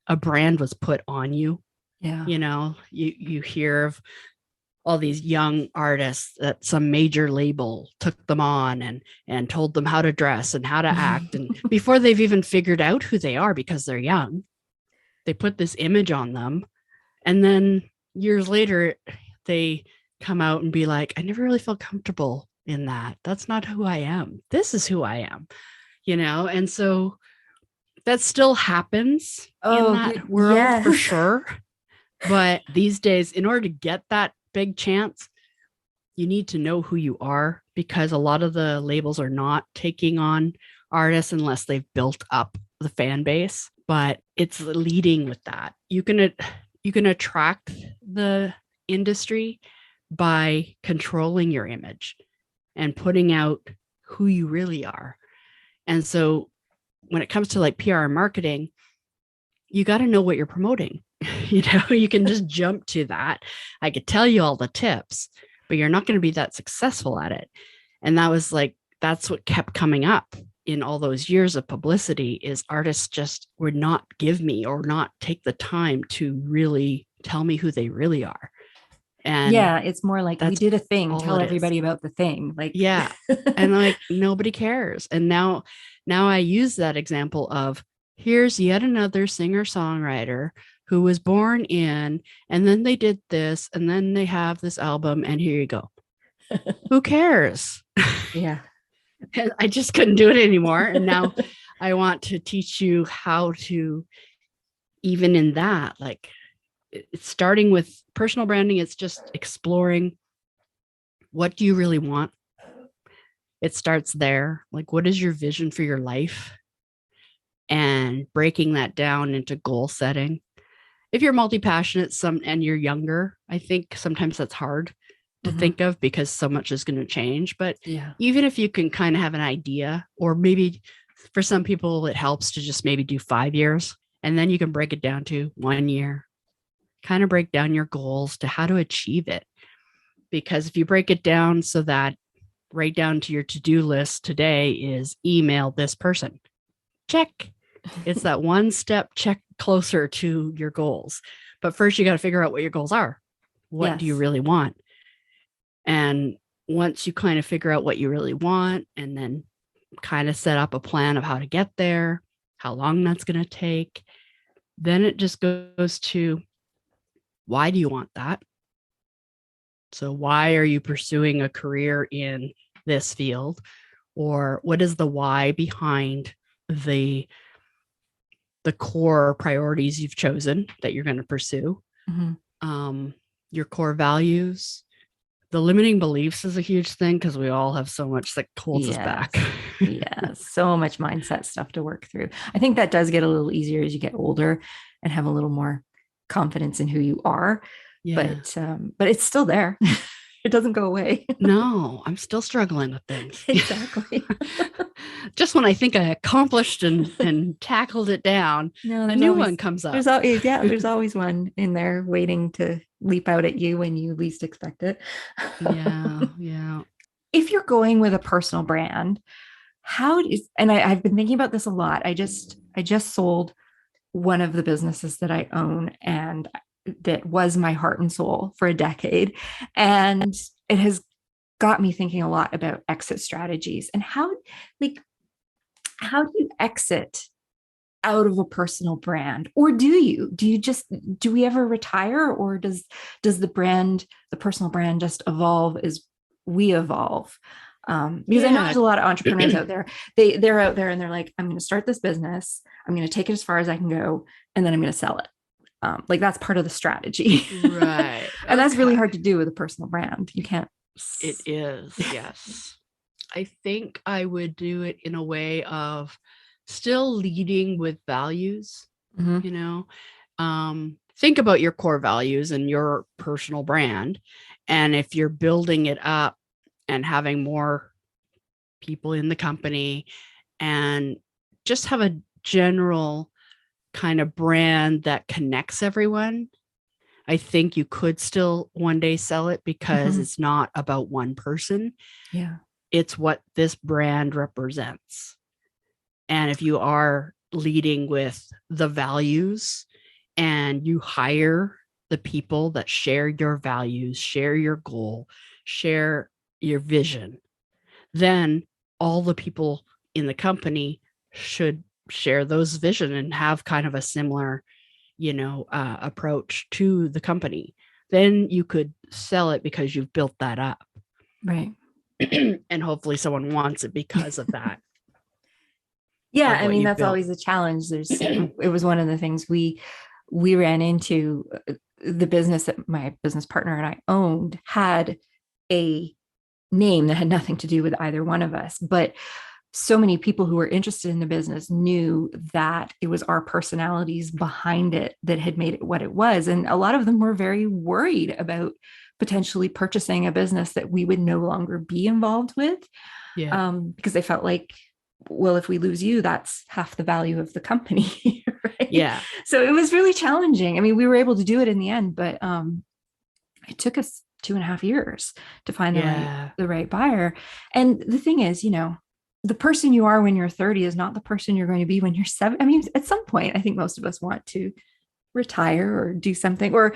a brand was put on you. Yeah. You hear of all these young artists that some major label took them on and told them how to dress and how to act. And before they've even figured out who they are, because they're young, they put this image on them. And then years later, they come out and be like, I never really felt comfortable in that. That's not who I am. This is who I am, And so that still happens in that world yes. for sure. But these days, in order to get that big chance, you need to know who you are, because a lot of the labels are not taking on artists unless they've built up the fan base. But it's leading with that. You can attract the industry by controlling your image and putting out who you really are. And so when it comes to like PR and marketing, you got to know what you're promoting. You can just jump to that. I could tell you all the tips, but you're not going to be that successful at it. And that's what kept coming up in all those years of publicity, is artists just would not give me or not take the time to really tell me who they really are. And yeah, it's more like, we did a thing, tell everybody about the thing. Like, yeah. And like, nobody cares. And now I use that example of, here's yet another singer-songwriter who was born in, and then they did this, and then they have this album, and here you go. Who cares? Yeah. And I just couldn't do it anymore. And now I want to teach you how to, even in that, like, it's starting with personal branding. It's just exploring, what do you really want? It starts there. Like, what is your vision for your life? And breaking that down into goal setting. If you're multi-passionate and you're younger, I think sometimes that's hard to think of, because so much is going to change. But even if you can kind of have an idea, or maybe for some people, it helps to just maybe do 5 years, and then you can break it down to 1 year, kind of break down your goals to how to achieve it. Because if you break it down so that right down to your to-do list today is email this person, check. It's that one step check closer to your goals. But first you got to figure out what your goals are. What do you really want? And once you kind of figure out what you really want, and then kind of set up a plan of how to get there, how long that's going to take, then it just goes to, why do you want that? So why are you pursuing a career in this field? Or what is the why behind the core priorities you've chosen that you're going to pursue? Your core values. The limiting beliefs is a huge thing, because we all have so much that holds us back. So much mindset stuff to work through. I think that does get a little easier as you get older and have a little more confidence in who you are. But it's still there. It doesn't go away. No, I'm still struggling with things. Exactly. Just when I think I accomplished and tackled it down, No, a new one comes up. there's always one in there waiting to leap out at you when you least expect it. Yeah. If you're going with a personal brand, I've been thinking about this a lot. I just sold one of the businesses that I own, and that was my heart and soul for a decade. And it has got me thinking a lot about exit strategies and how do you exit out of a personal brand? Or do we ever retire, or does the personal brand just evolve as we evolve? Because I know there's a lot of entrepreneurs out there. They're out there and they're like, I'm going to start this business. I'm going to take it as far as I can go, and then I'm going to sell it. Like that's part of the strategy. Right. And that's really hard to do with a personal brand. You can't. It is. Yes. I think I would do it in a way of still leading with values, think about your core values and your personal brand. And if you're building it up and having more people in the company and just have a general kind of brand that connects everyone, I think you could still one day sell it because it's not about one person. Yeah. It's what this brand represents. And if you are leading with the values and you hire the people that share your values, share your goal, share your vision, then all the people in the company should share those vision and have kind of a similar, approach to the company. Then you could sell it because you've built that up. Right. And hopefully someone wants it because of that. Yeah, I mean, that's always a challenge. It was one of the things we ran into. The business that my business partner and I owned had a name that had nothing to do with either one of us, but so many people who were interested in the business knew that it was our personalities behind it that had made it what it was. And a lot of them were very worried about potentially purchasing a business that we would no longer be involved with. Yeah. Because they felt like, well, if we lose you, that's half the value of the company. Right? Yeah. So it was really challenging. I mean, we were able to do it in the end, but it took us 2.5 years to find the right buyer. And the thing is, the person you are when you're 30 is not the person you're going to be when you're 7. I mean, at some point, I think most of us want to retire or do something, or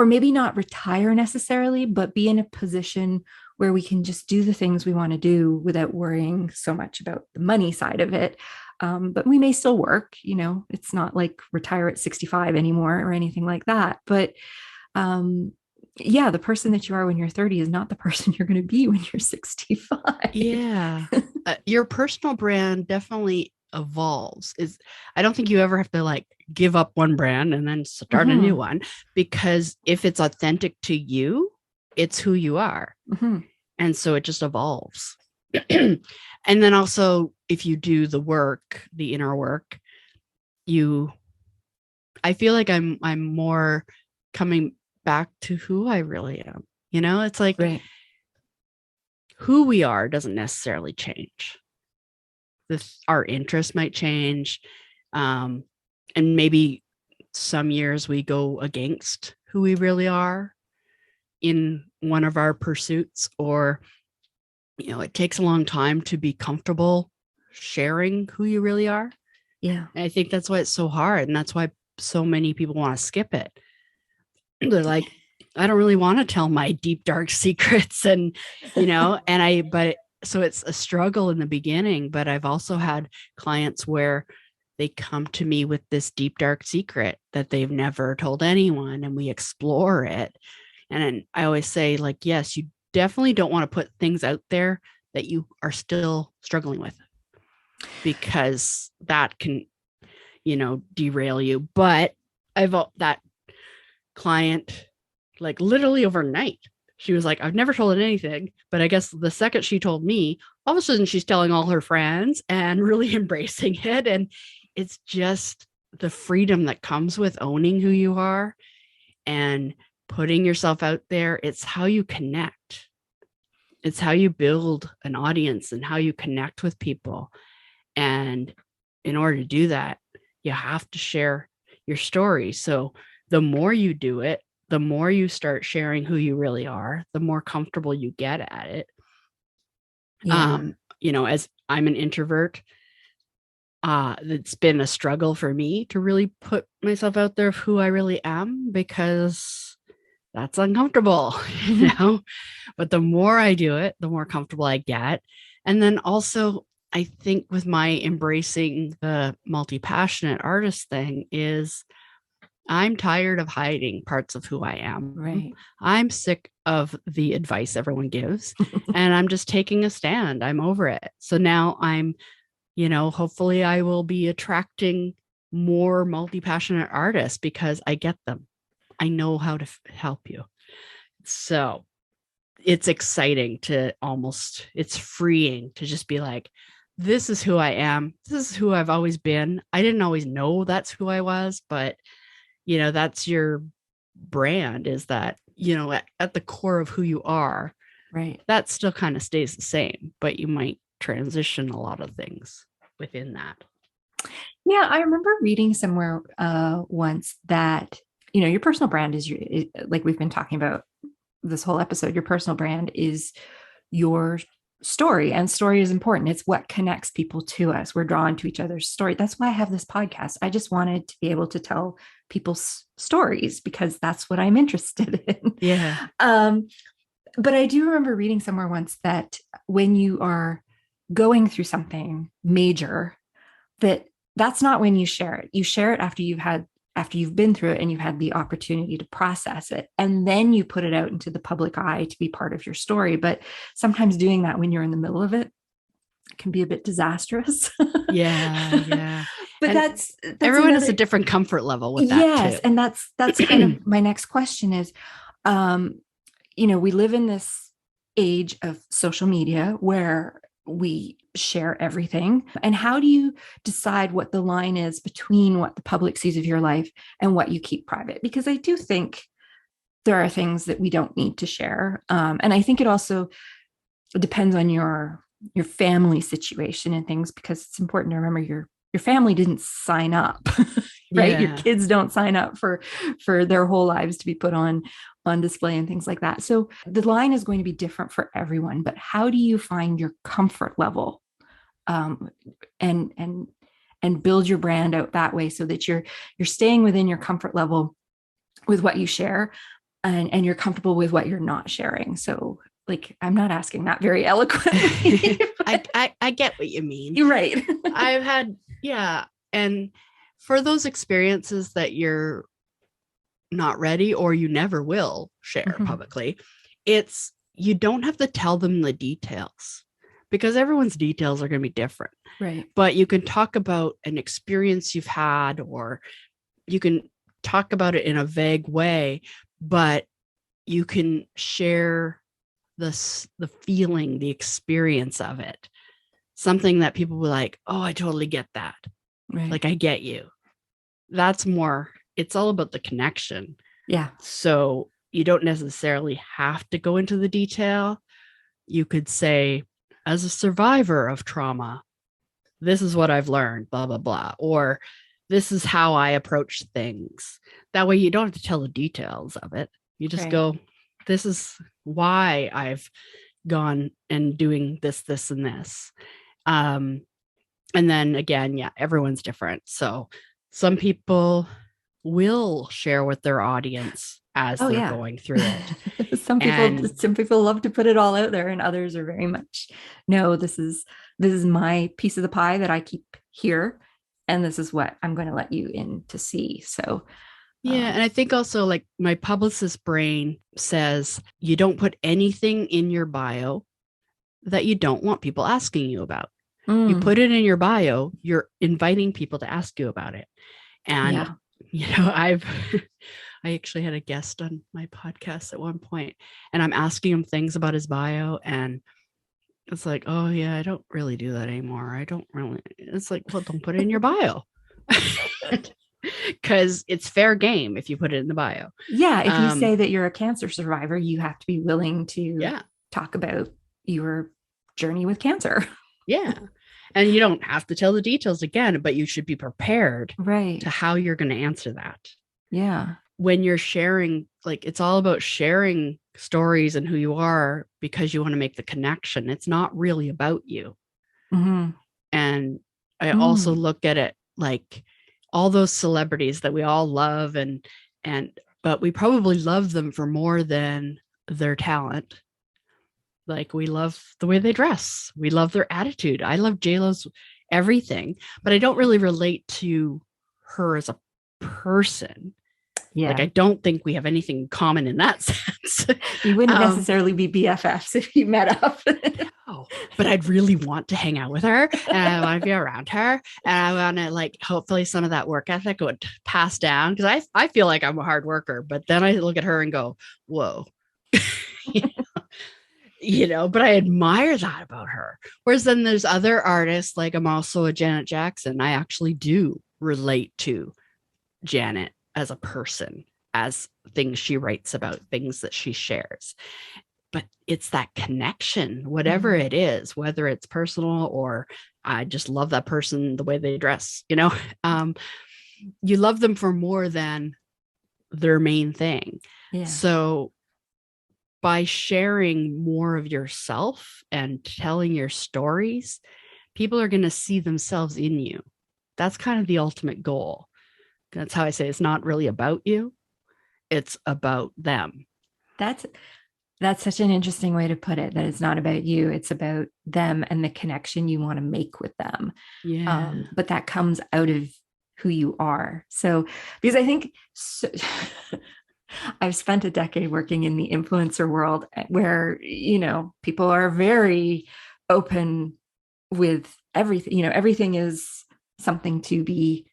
maybe not retire necessarily, but be in a position where we can just do the things we want to do without worrying so much about the money side of it. But we may still work, it's not like retire at 65 anymore or anything like that. But the person that you are when you're 30 is not the person you're going to be when you're 65. Yeah. Your personal brand definitely evolves. I don't think you ever have to give up one brand and then start a new one, because if it's authentic to you, it's who you are. And so it just evolves. And then also, if you do the work, the inner work, I feel like I'm more coming back to who I really am. It's like who we are doesn't necessarily change. Our interests might change. And maybe some years we go against who we really are in one of our pursuits, or, it takes a long time to be comfortable sharing who you really are. Yeah. And I think that's why it's so hard. And that's why so many people want to skip it. They're like, I don't really want to tell my deep, dark secrets. And, so it's a struggle in the beginning, but I've also had clients where they come to me with this deep, dark secret that they've never told anyone, and we explore it. And I always say, yes, you definitely don't want to put things out there that you are still struggling with, because that can, derail you. But that client, literally overnight, she was like, I've never told anything, but I guess the second she told me, all of a sudden she's telling all her friends and really embracing it. And it's just the freedom that comes with owning who you are and putting yourself out there. It's how you connect. It's how you build an audience and how you connect with people. And in order to do that, you have to share your story. So the more you do it, the more you start sharing who you really are, the more comfortable you get at it. Yeah. As I'm an introvert, it's been a struggle for me to really put myself out there of who I really am, because that's uncomfortable, but the more I do it, the more comfortable I get. And then also, I think with my embracing the multi-passionate artist thing is I'm tired of hiding parts of who I am. Right. I'm sick of the advice everyone gives, and I'm just taking a stand. I'm over it. So now I'm, hopefully I will be attracting more multi-passionate artists because I get them. I know how to help you. So it's exciting it's freeing to just be like, this is who I am. This is who I've always been. I didn't always know that's who I was, but that's your brand, is that, at the core of who you are, Right. that still kind of stays the same, but you might transition a lot of things within that. Yeah, I remember reading somewhere once that, your personal brand is like we've been talking about this whole episode, your personal brand is your story, and story is important. It's what connects people to us. We're drawn to each other's story. That's why I have this podcast. I just wanted to be able to tell people's stories because that's what I'm interested in. Yeah. But I do remember reading somewhere once that when you are going through something major, that's not when you share it. You share it after you've been through it and you've had the opportunity to process it. And then you put it out into the public eye to be part of your story. But sometimes doing that when you're in the middle of it can be a bit disastrous. Yeah. But that's everyone has a different comfort level with that. Yes. Too. And that's kind of my next question is, we live in this age of social media where we share everything. And how do you decide what the line is between what the public sees of your life and what you keep private? Because I do think there are things that we don't need to share. And I think it also depends on your family situation and things, because it's important to remember your family didn't sign up, right? Yeah. Your kids don't sign up for their whole lives to be put on display and things like that. So the line is going to be different for everyone, but how do you find your comfort level and build your brand out that way so that you're staying within your comfort level with what you share and you're comfortable with what you're not sharing? So like, I'm not asking that very eloquently. I get what you mean. You're right. I've had, yeah. And for those experiences that you're not ready or you never will share publicly, you don't have to tell them the details, because everyone's details are going to be different. Right. But you can talk about an experience you've had, or you can talk about it in a vague way, but you can share the feeling, the experience of it. Something that people were like, oh, I totally get that. Right. Like, I get you. That's more, it's all about the connection. Yeah. So you don't necessarily have to go into the detail. You could say, as a survivor of trauma, this is what I've learned, blah, blah, blah. Or this is how I approach things. That way you don't have to tell the details of it. You just go, this is why I've gone and doing this, and this. And then again, yeah, everyone's different. So some people will share with their audience as they're going through it. Some people love to put it all out there, and others are very much, no, this is my piece of the pie that I keep here, and this is what I'm going to let you in to see. So yeah. And I think also, like, my publicist brain says, you don't put anything in your bio that you don't want people asking you about. You put it in your bio, you're inviting people to ask you about it. And, I actually had a guest on my podcast at one point, and I'm asking him things about his bio, and it's like, oh yeah, I don't really do that anymore. It's like, well, don't put it in your bio. because it's fair game if you put it in the bio. Yeah, if you say that you're a cancer survivor, you have to be willing to Yeah. talk about your journey with cancer. Yeah. And you don't have to tell the details again, but you should be prepared Right. to how you're going to answer that. Yeah. When you're sharing, like it's all about sharing stories and who you are because you want to make the connection. It's not really about you. Mm-hmm. And I also Mm. look at it like all those celebrities that we all love but we probably love them for more than their talent. Like we love the way they dress. We love their attitude. I love JLo's everything, but I don't really relate to her as a person. Yeah. Like I don't think we have anything in common in that sense. You wouldn't necessarily be BFFs if you met up. No, but I'd really want to hang out with her and I want to be around her. And I want to like, hopefully some of that work ethic would pass down because I feel like I'm a hard worker, but then I look at her and go, whoa. But I admire that about her. Whereas then there's other artists, like I'm also a Janet Jackson. I actually do relate to Janet as a person, as things she writes about, things that she shares. But it's that connection, whatever it is, whether it's personal or I just love that person, the way they dress, you love them for more than their main thing. Yeah. So by sharing more of yourself and telling your stories, people are going to see themselves in you. That's kind of the ultimate goal. That's how I say it's not really about you. It's about them. That's such an interesting way to put it, that it's not about you. It's about them and the connection you want to make with them. Yeah. But that comes out of who you are. So, because I think I've spent a decade working in the influencer world where, people are very open with everything. Everything is something to be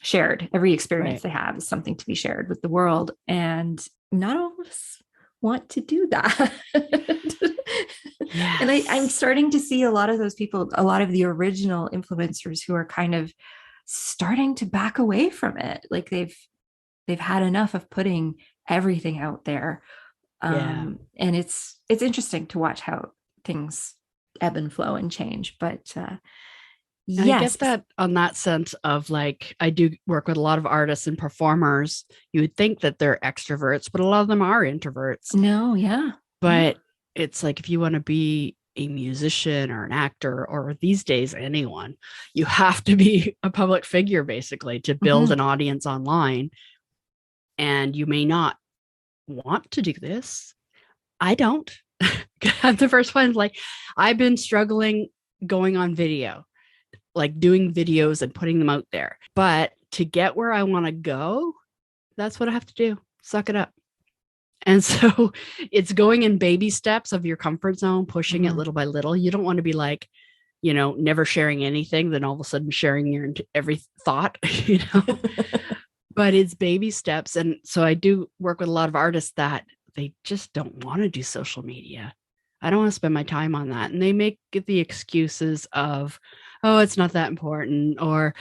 shared. Every experience they have is something to be shared with the world. And not all of us want to do that. Yes. And I'm starting to see a lot of those people, a lot of the original influencers who are kind of starting to back away from it. Like they've had enough of putting everything out there. And it's interesting to watch how things ebb and flow and change. But yes. I get that on that sense of like, I do work with a lot of artists and performers. You would think that they're extroverts, but a lot of them are introverts. No, yeah. But it's like, if you want to be a musician or an actor, or these days, anyone, you have to be a public figure basically to build an audience online. And you may not want to do this. I don't. I'm the first one. Like, I've been struggling going on video, like doing videos and putting them out there. But to get where I want to go, that's what I have to do. Suck it up. And so it's going in baby steps of your comfort zone, pushing it little by little. You don't want to be like, never sharing anything, then all of a sudden sharing your every thought, but it's baby steps. And so I do work with a lot of artists that they just don't want to do social media. I don't want to spend my time on that. And they make the excuses of, oh, it's not that important. Or,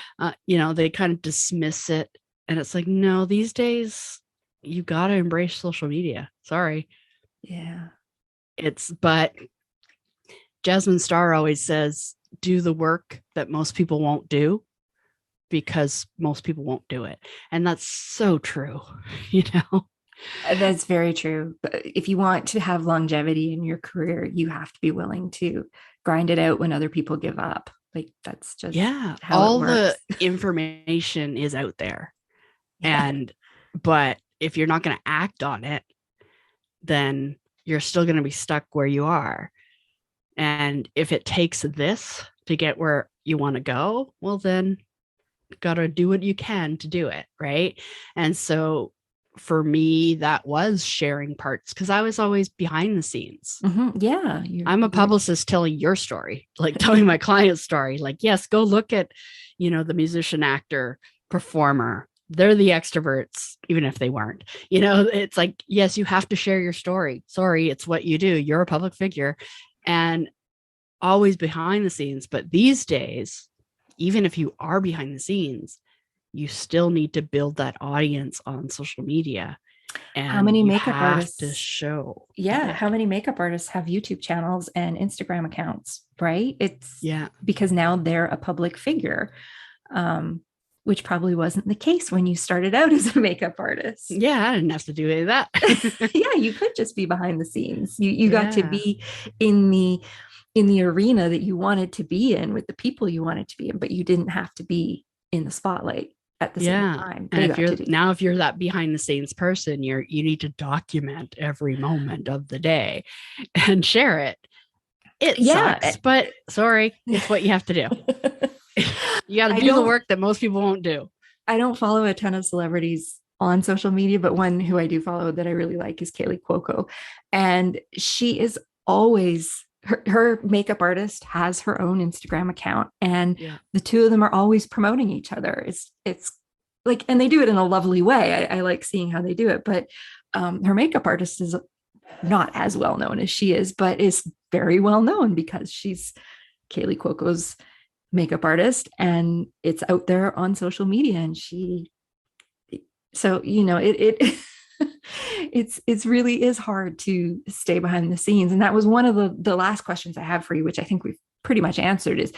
they kind of dismiss it. And it's like, no, these days you got to embrace social media. Sorry. Yeah. But Jasmine Starr always says, do the work that most people won't do, because most people won't do it. And that's so true, That's very true. But if you want to have longevity in your career, you have to be willing to grind it out when other people give up. Like that's just how all it works. The information is out there. But if you're not going to act on it, then you're still going to be stuck where you are. And if it takes this to get where you want to go, well, then you got to do what you can to do it. Right. And so for me, that was sharing parts, because I was always behind the scenes. Yeah. I'm a publicist telling your story, like telling my client's story. Like, yes, go look at, the musician, actor, performer. They're the extroverts, even if they weren't. It's like, yes, you have to share your story. Sorry, it's what you do. You're a public figure and always behind the scenes. But these days, even if you are behind the scenes, you still need to build that audience on social media, How and many you makeup have to artists? show Yeah, it. how many makeup artists have YouTube channels and Instagram accounts, right? It's Yeah. because now they're a public figure, um, which probably wasn't the case when you started out as a makeup artist. Yeah, I didn't have to do any of that. Yeah, you could just be behind the scenes. You got to Yeah. be in the arena that you wanted to be in with the people you wanted to be in, but you didn't have to be in the spotlight at the same Yeah. time. And They got to do. if you're that behind the scenes person, you need to document every moment of the day and share it. It Yeah. sucks, but sorry, it's what you have to do. You got to I do the don't work that most people won't do. I don't follow a ton of celebrities on social media, but one who I do follow that I really like is Kaylee Cuoco. And she is always her makeup artist has her own Instagram account, and Yeah. the two of them are always promoting each other. It's like, and they do it in a lovely way. I like seeing how they do it, but her makeup artist is not as well known as she is, but is very well known because she's Kaylee Cuoco's makeup artist, and it's out there on social media. And she, so it it's really is hard to stay behind the scenes. And that was one of the last questions I have for you, which I think we've pretty much answered, is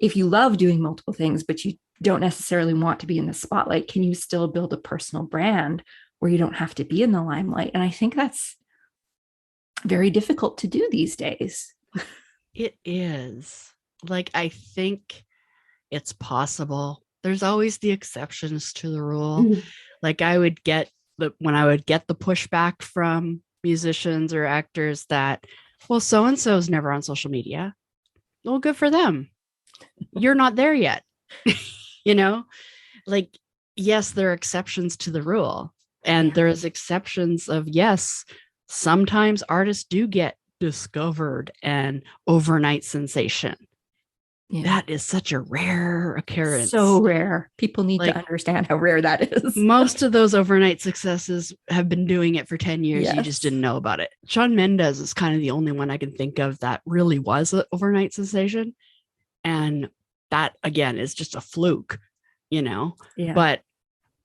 if you love doing multiple things but you don't necessarily want to be in the spotlight, can you still build a personal brand where you don't have to be in the limelight? And I think that's very difficult to do these days. It is. Like, I think it's possible. There's always the exceptions to the rule. Like, when I would get the pushback from musicians or actors that, well, so and so's never on social media. Well, good for them. You're not there yet. you know, like, yes, there are exceptions to the rule, and there's exceptions of, yes, sometimes artists do get discovered and overnight sensation. Yeah. That is such a rare occurrence. So rare. People need Like, to understand how rare that is. most of those overnight successes have been doing it for 10 years. Yes. You just didn't know about it. Shawn Mendes is kind of the only one I can think of that really was an overnight sensation. And that, again, is just a fluke, Yeah. But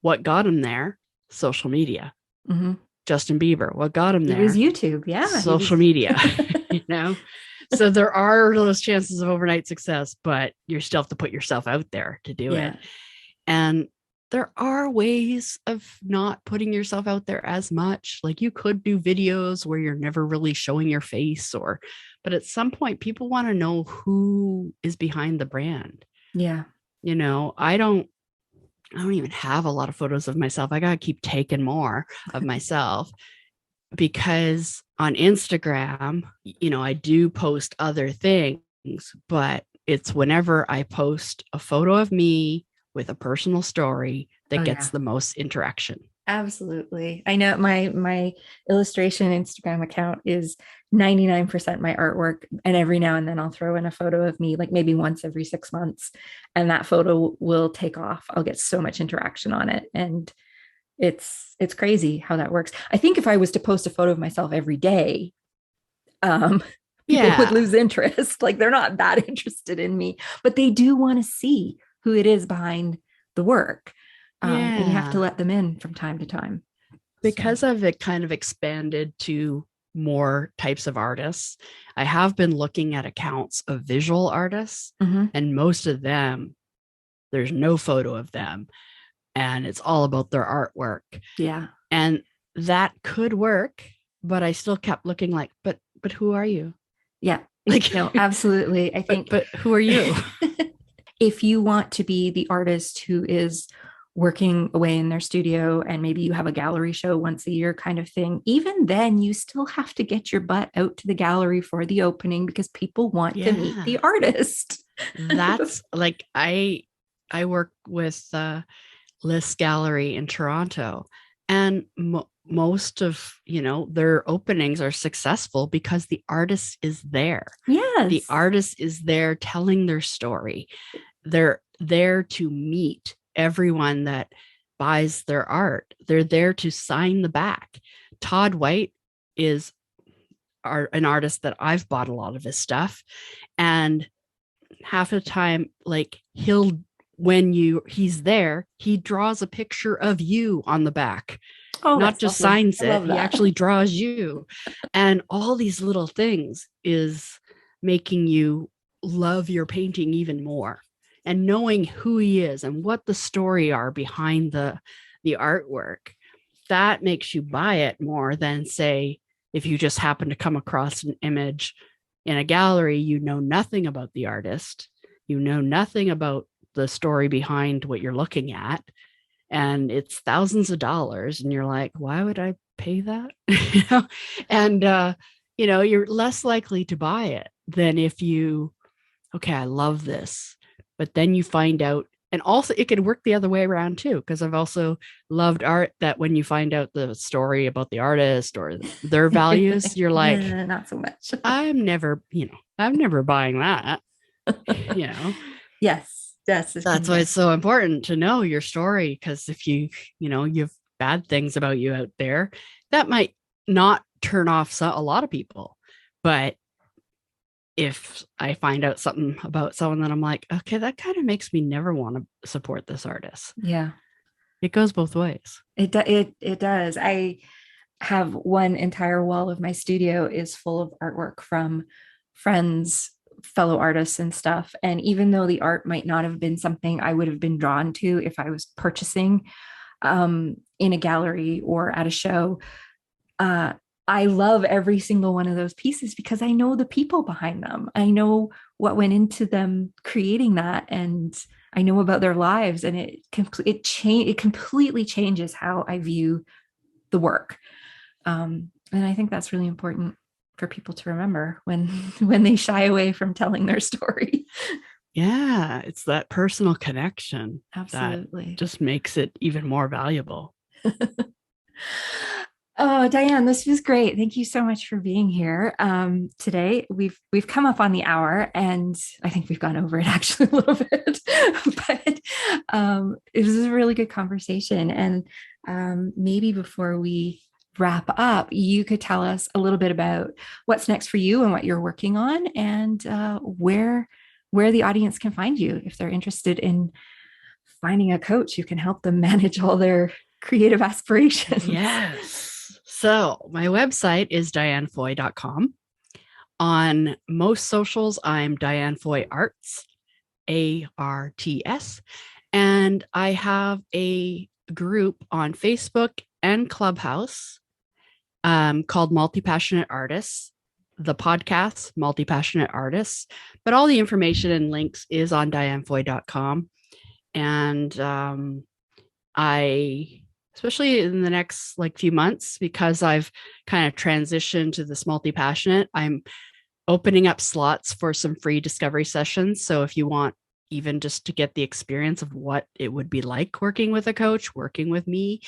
what got him there? Social media. Mm-hmm. Justin Bieber, what got him there? It was YouTube. Yeah. Social media, So there are those chances of overnight success, but you still have to put yourself out there to do it. And there are ways of not putting yourself out there as much. Like, you could do videos where you're never really showing your face, but at some point people want to know who is behind the brand. Yeah. I don't even have a lot of photos of myself. I got to keep taking more of myself because on Instagram, I do post other things, but it's whenever I post a photo of me with a personal story that gets the most interaction. Absolutely. I know my illustration Instagram account is 99% my artwork. And every now and then I'll throw in a photo of me, like maybe once every 6 months. And that photo will take off. I'll get so much interaction on it. And it's crazy how that works. I think if I was to post a photo of myself every day, people would lose interest. Like, they're not that interested in me, but they do want to see who it is behind the work. And you have to let them in from time to time. Because I've kind of expanded to more types of artists, I have been looking at accounts of visual artists, and most of them, there's no photo of them, and it's all about their artwork. Yeah. And that could work, but I still kept looking like, but who are you? Yeah. Like, no, absolutely. I think, but who are you? If you want to be the artist who is working away in their studio and maybe you have a gallery show once a year kind of thing, even then you still have to get your butt out to the gallery for the opening because people want to meet the artist. That's like, I work with List Gallery in Toronto, and most of their openings are successful because the artist is there. Yes. The artist is there telling their story. They're there to meet everyone that buys their art. They're there to sign the back. Todd White is an artist that I've bought a lot of his stuff, and half the time, like, he'll when he's there, he draws a picture of you on the back. Oh, not just lovely. signs I it. love He that. actually draws you. And all these little things is making you love your painting even more. And knowing who he is and what the story are behind the artwork, that makes you buy it more than, say, if you just happen to come across an image in a gallery, you know nothing about the artist, you know nothing about the story behind what you're looking at, and it's thousands of dollars, and you're like, why would I pay that? And you're less likely to buy it than if you, okay, I love this, but then you find out. And also it could work the other way around too, because I've also loved art that when you find out the story about the artist or their values, you're like, not so much. I'm never buying that. Yes, That's why it's so important to know your story, because if you have bad things about you out there, that might not turn off a lot of people. But if I find out something about someone that I'm like, okay, that kind of makes me never want to support this artist. Yeah. It goes both ways. It does. I have one entire wall of my studio is full of artwork from friends, fellow artists and stuff. And even though the art might not have been something I would have been drawn to if I was purchasing in a gallery or at a show, I love every single one of those pieces because I know the people behind them. I know what went into them creating that, and I know about their lives, and it completely changes how I view the work. And I think that's really important for people to remember when they shy away from telling their story. Yeah, it's that personal connection. Absolutely. That just makes it even more valuable. Oh, Diane, this was great. Thank you so much for being here today. We've come up on the hour, and I think we've gone over it actually a little bit, but it was a really good conversation. And maybe before we wrap up, you could tell us a little bit about what's next for you and what you're working on, and where the audience can find you if they're interested in finding a coach who can help them manage all their creative aspirations. Yes. So my website is dianefoy.com. On most socials, I'm Diane Foy Arts, ARTS. And I have a group on Facebook and Clubhouse called Multi-Passionate Artists. The podcast, Multi-Passionate Artists. But all the information and links is on dianefoy.com. And especially in the next few months, because I've kind of transitioned to this multi-passionate, I'm opening up slots for some free discovery sessions. So if you want even just to get the experience of what it would be like working with a coach, working with me,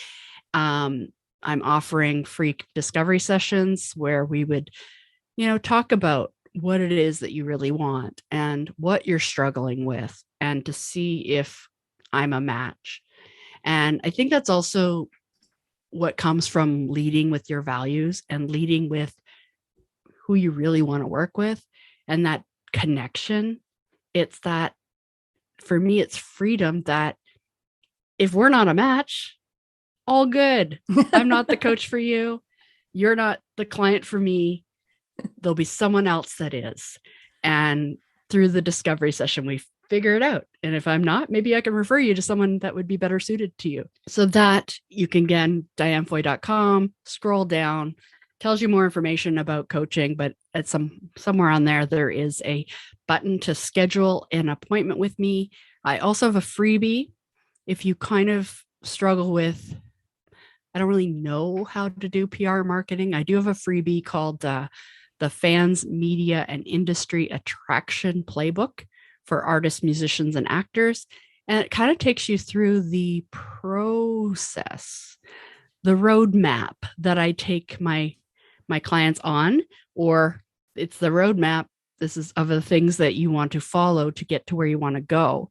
I'm offering free discovery sessions where we would, talk about what it is that you really want and what you're struggling with, and to see if I'm a match. And I think that's also what comes from leading with your values and leading with who you really want to work with, and that connection. It's that, for me, it's freedom that if we're not a match, all good. I'm not the coach for you. You're not the client for me. There'll be someone else that is. And through the discovery session, we figure it out. And if I'm not, maybe I can refer you to someone that would be better suited to you. So that you can, again, dianefoy.com, scroll down, tells you more information about coaching, but at somewhere on there is a button to schedule an appointment with me. I also have a freebie. If you kind of struggle with, I don't really know how to do PR marketing, I do have a freebie called the Fans, Media, and Industry Attraction Playbook for artists, musicians, and actors. And it kind of takes you through the process, the roadmap that I take my clients on, or it's the roadmap. This is of the things that you want to follow to get to where you want to go.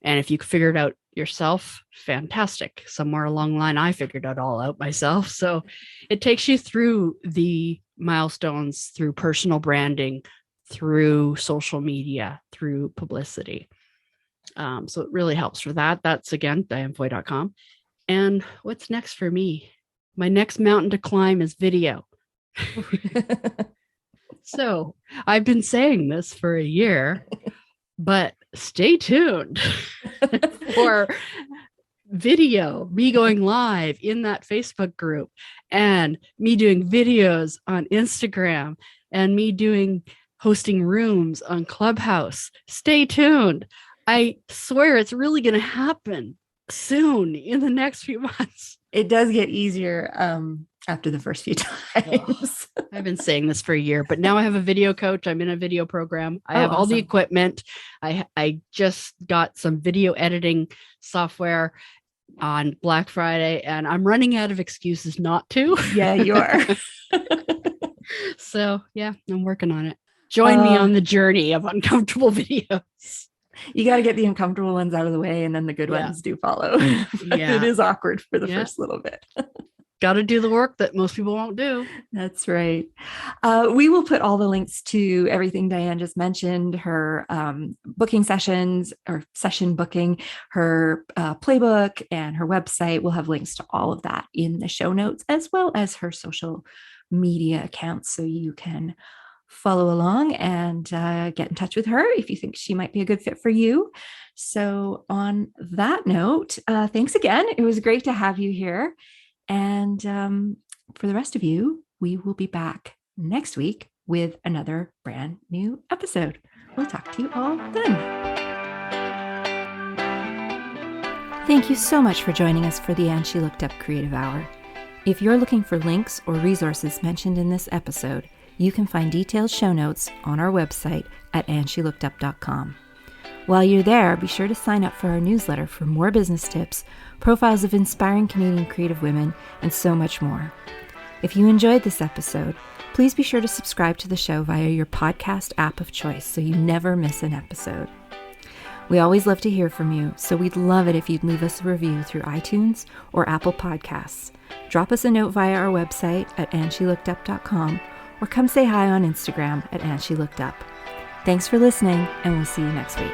And if you figure it out yourself, fantastic. Somewhere along the line, I figured it all out myself. So it takes you through the milestones, through personal branding, through social media, through publicity. So it really helps for that. That's again, dianefoy.com. And what's next for me? My next mountain to climb is video. So I've been saying this for a year, but stay tuned for video, me going live in that Facebook group, and me doing videos on Instagram, and me hosting rooms on Clubhouse. Stay tuned. I swear it's really going to happen soon in the next few months. It does get easier after the first few times. I've been saying this for a year, but now I have a video coach. I'm in a video program. I have all the equipment. I just got some video editing software on Black Friday, and I'm running out of excuses not to. Yeah, you are. So yeah, I'm working on it. Join me on the journey of uncomfortable videos. You got to get the uncomfortable ones out of the way, and then the good ones do follow. Yeah. It is awkward for the first little bit. Got to do the work that most people won't do. That's right. We will put all the links to everything Diane just mentioned, her booking sessions or session booking, her playbook, and her website. We'll have links to all of that in the show notes, as well as her social media accounts, so you can follow along and get in touch with her if you think she might be a good fit for you. So on that note, thanks again. It was great to have you here. And for the rest of you, we will be back next week with another brand new episode. We'll talk to you all then. Thank you so much for joining us for the And She Looked Up Creative Hour. If you're looking for links or resources mentioned in this episode, you can find detailed show notes on our website at andshелookedup.com. While you're there, be sure to sign up for our newsletter for more business tips, profiles of inspiring Canadian creative women, and so much more. If you enjoyed this episode, please be sure to subscribe to the show via your podcast app of choice so you never miss an episode. We always love to hear from you, so we'd love it if you'd leave us a review through iTunes or Apple Podcasts. Drop us a note via our website at andshелookedup.com or come say hi on Instagram at andshелookedup. Thanks for listening, and we'll see you next week.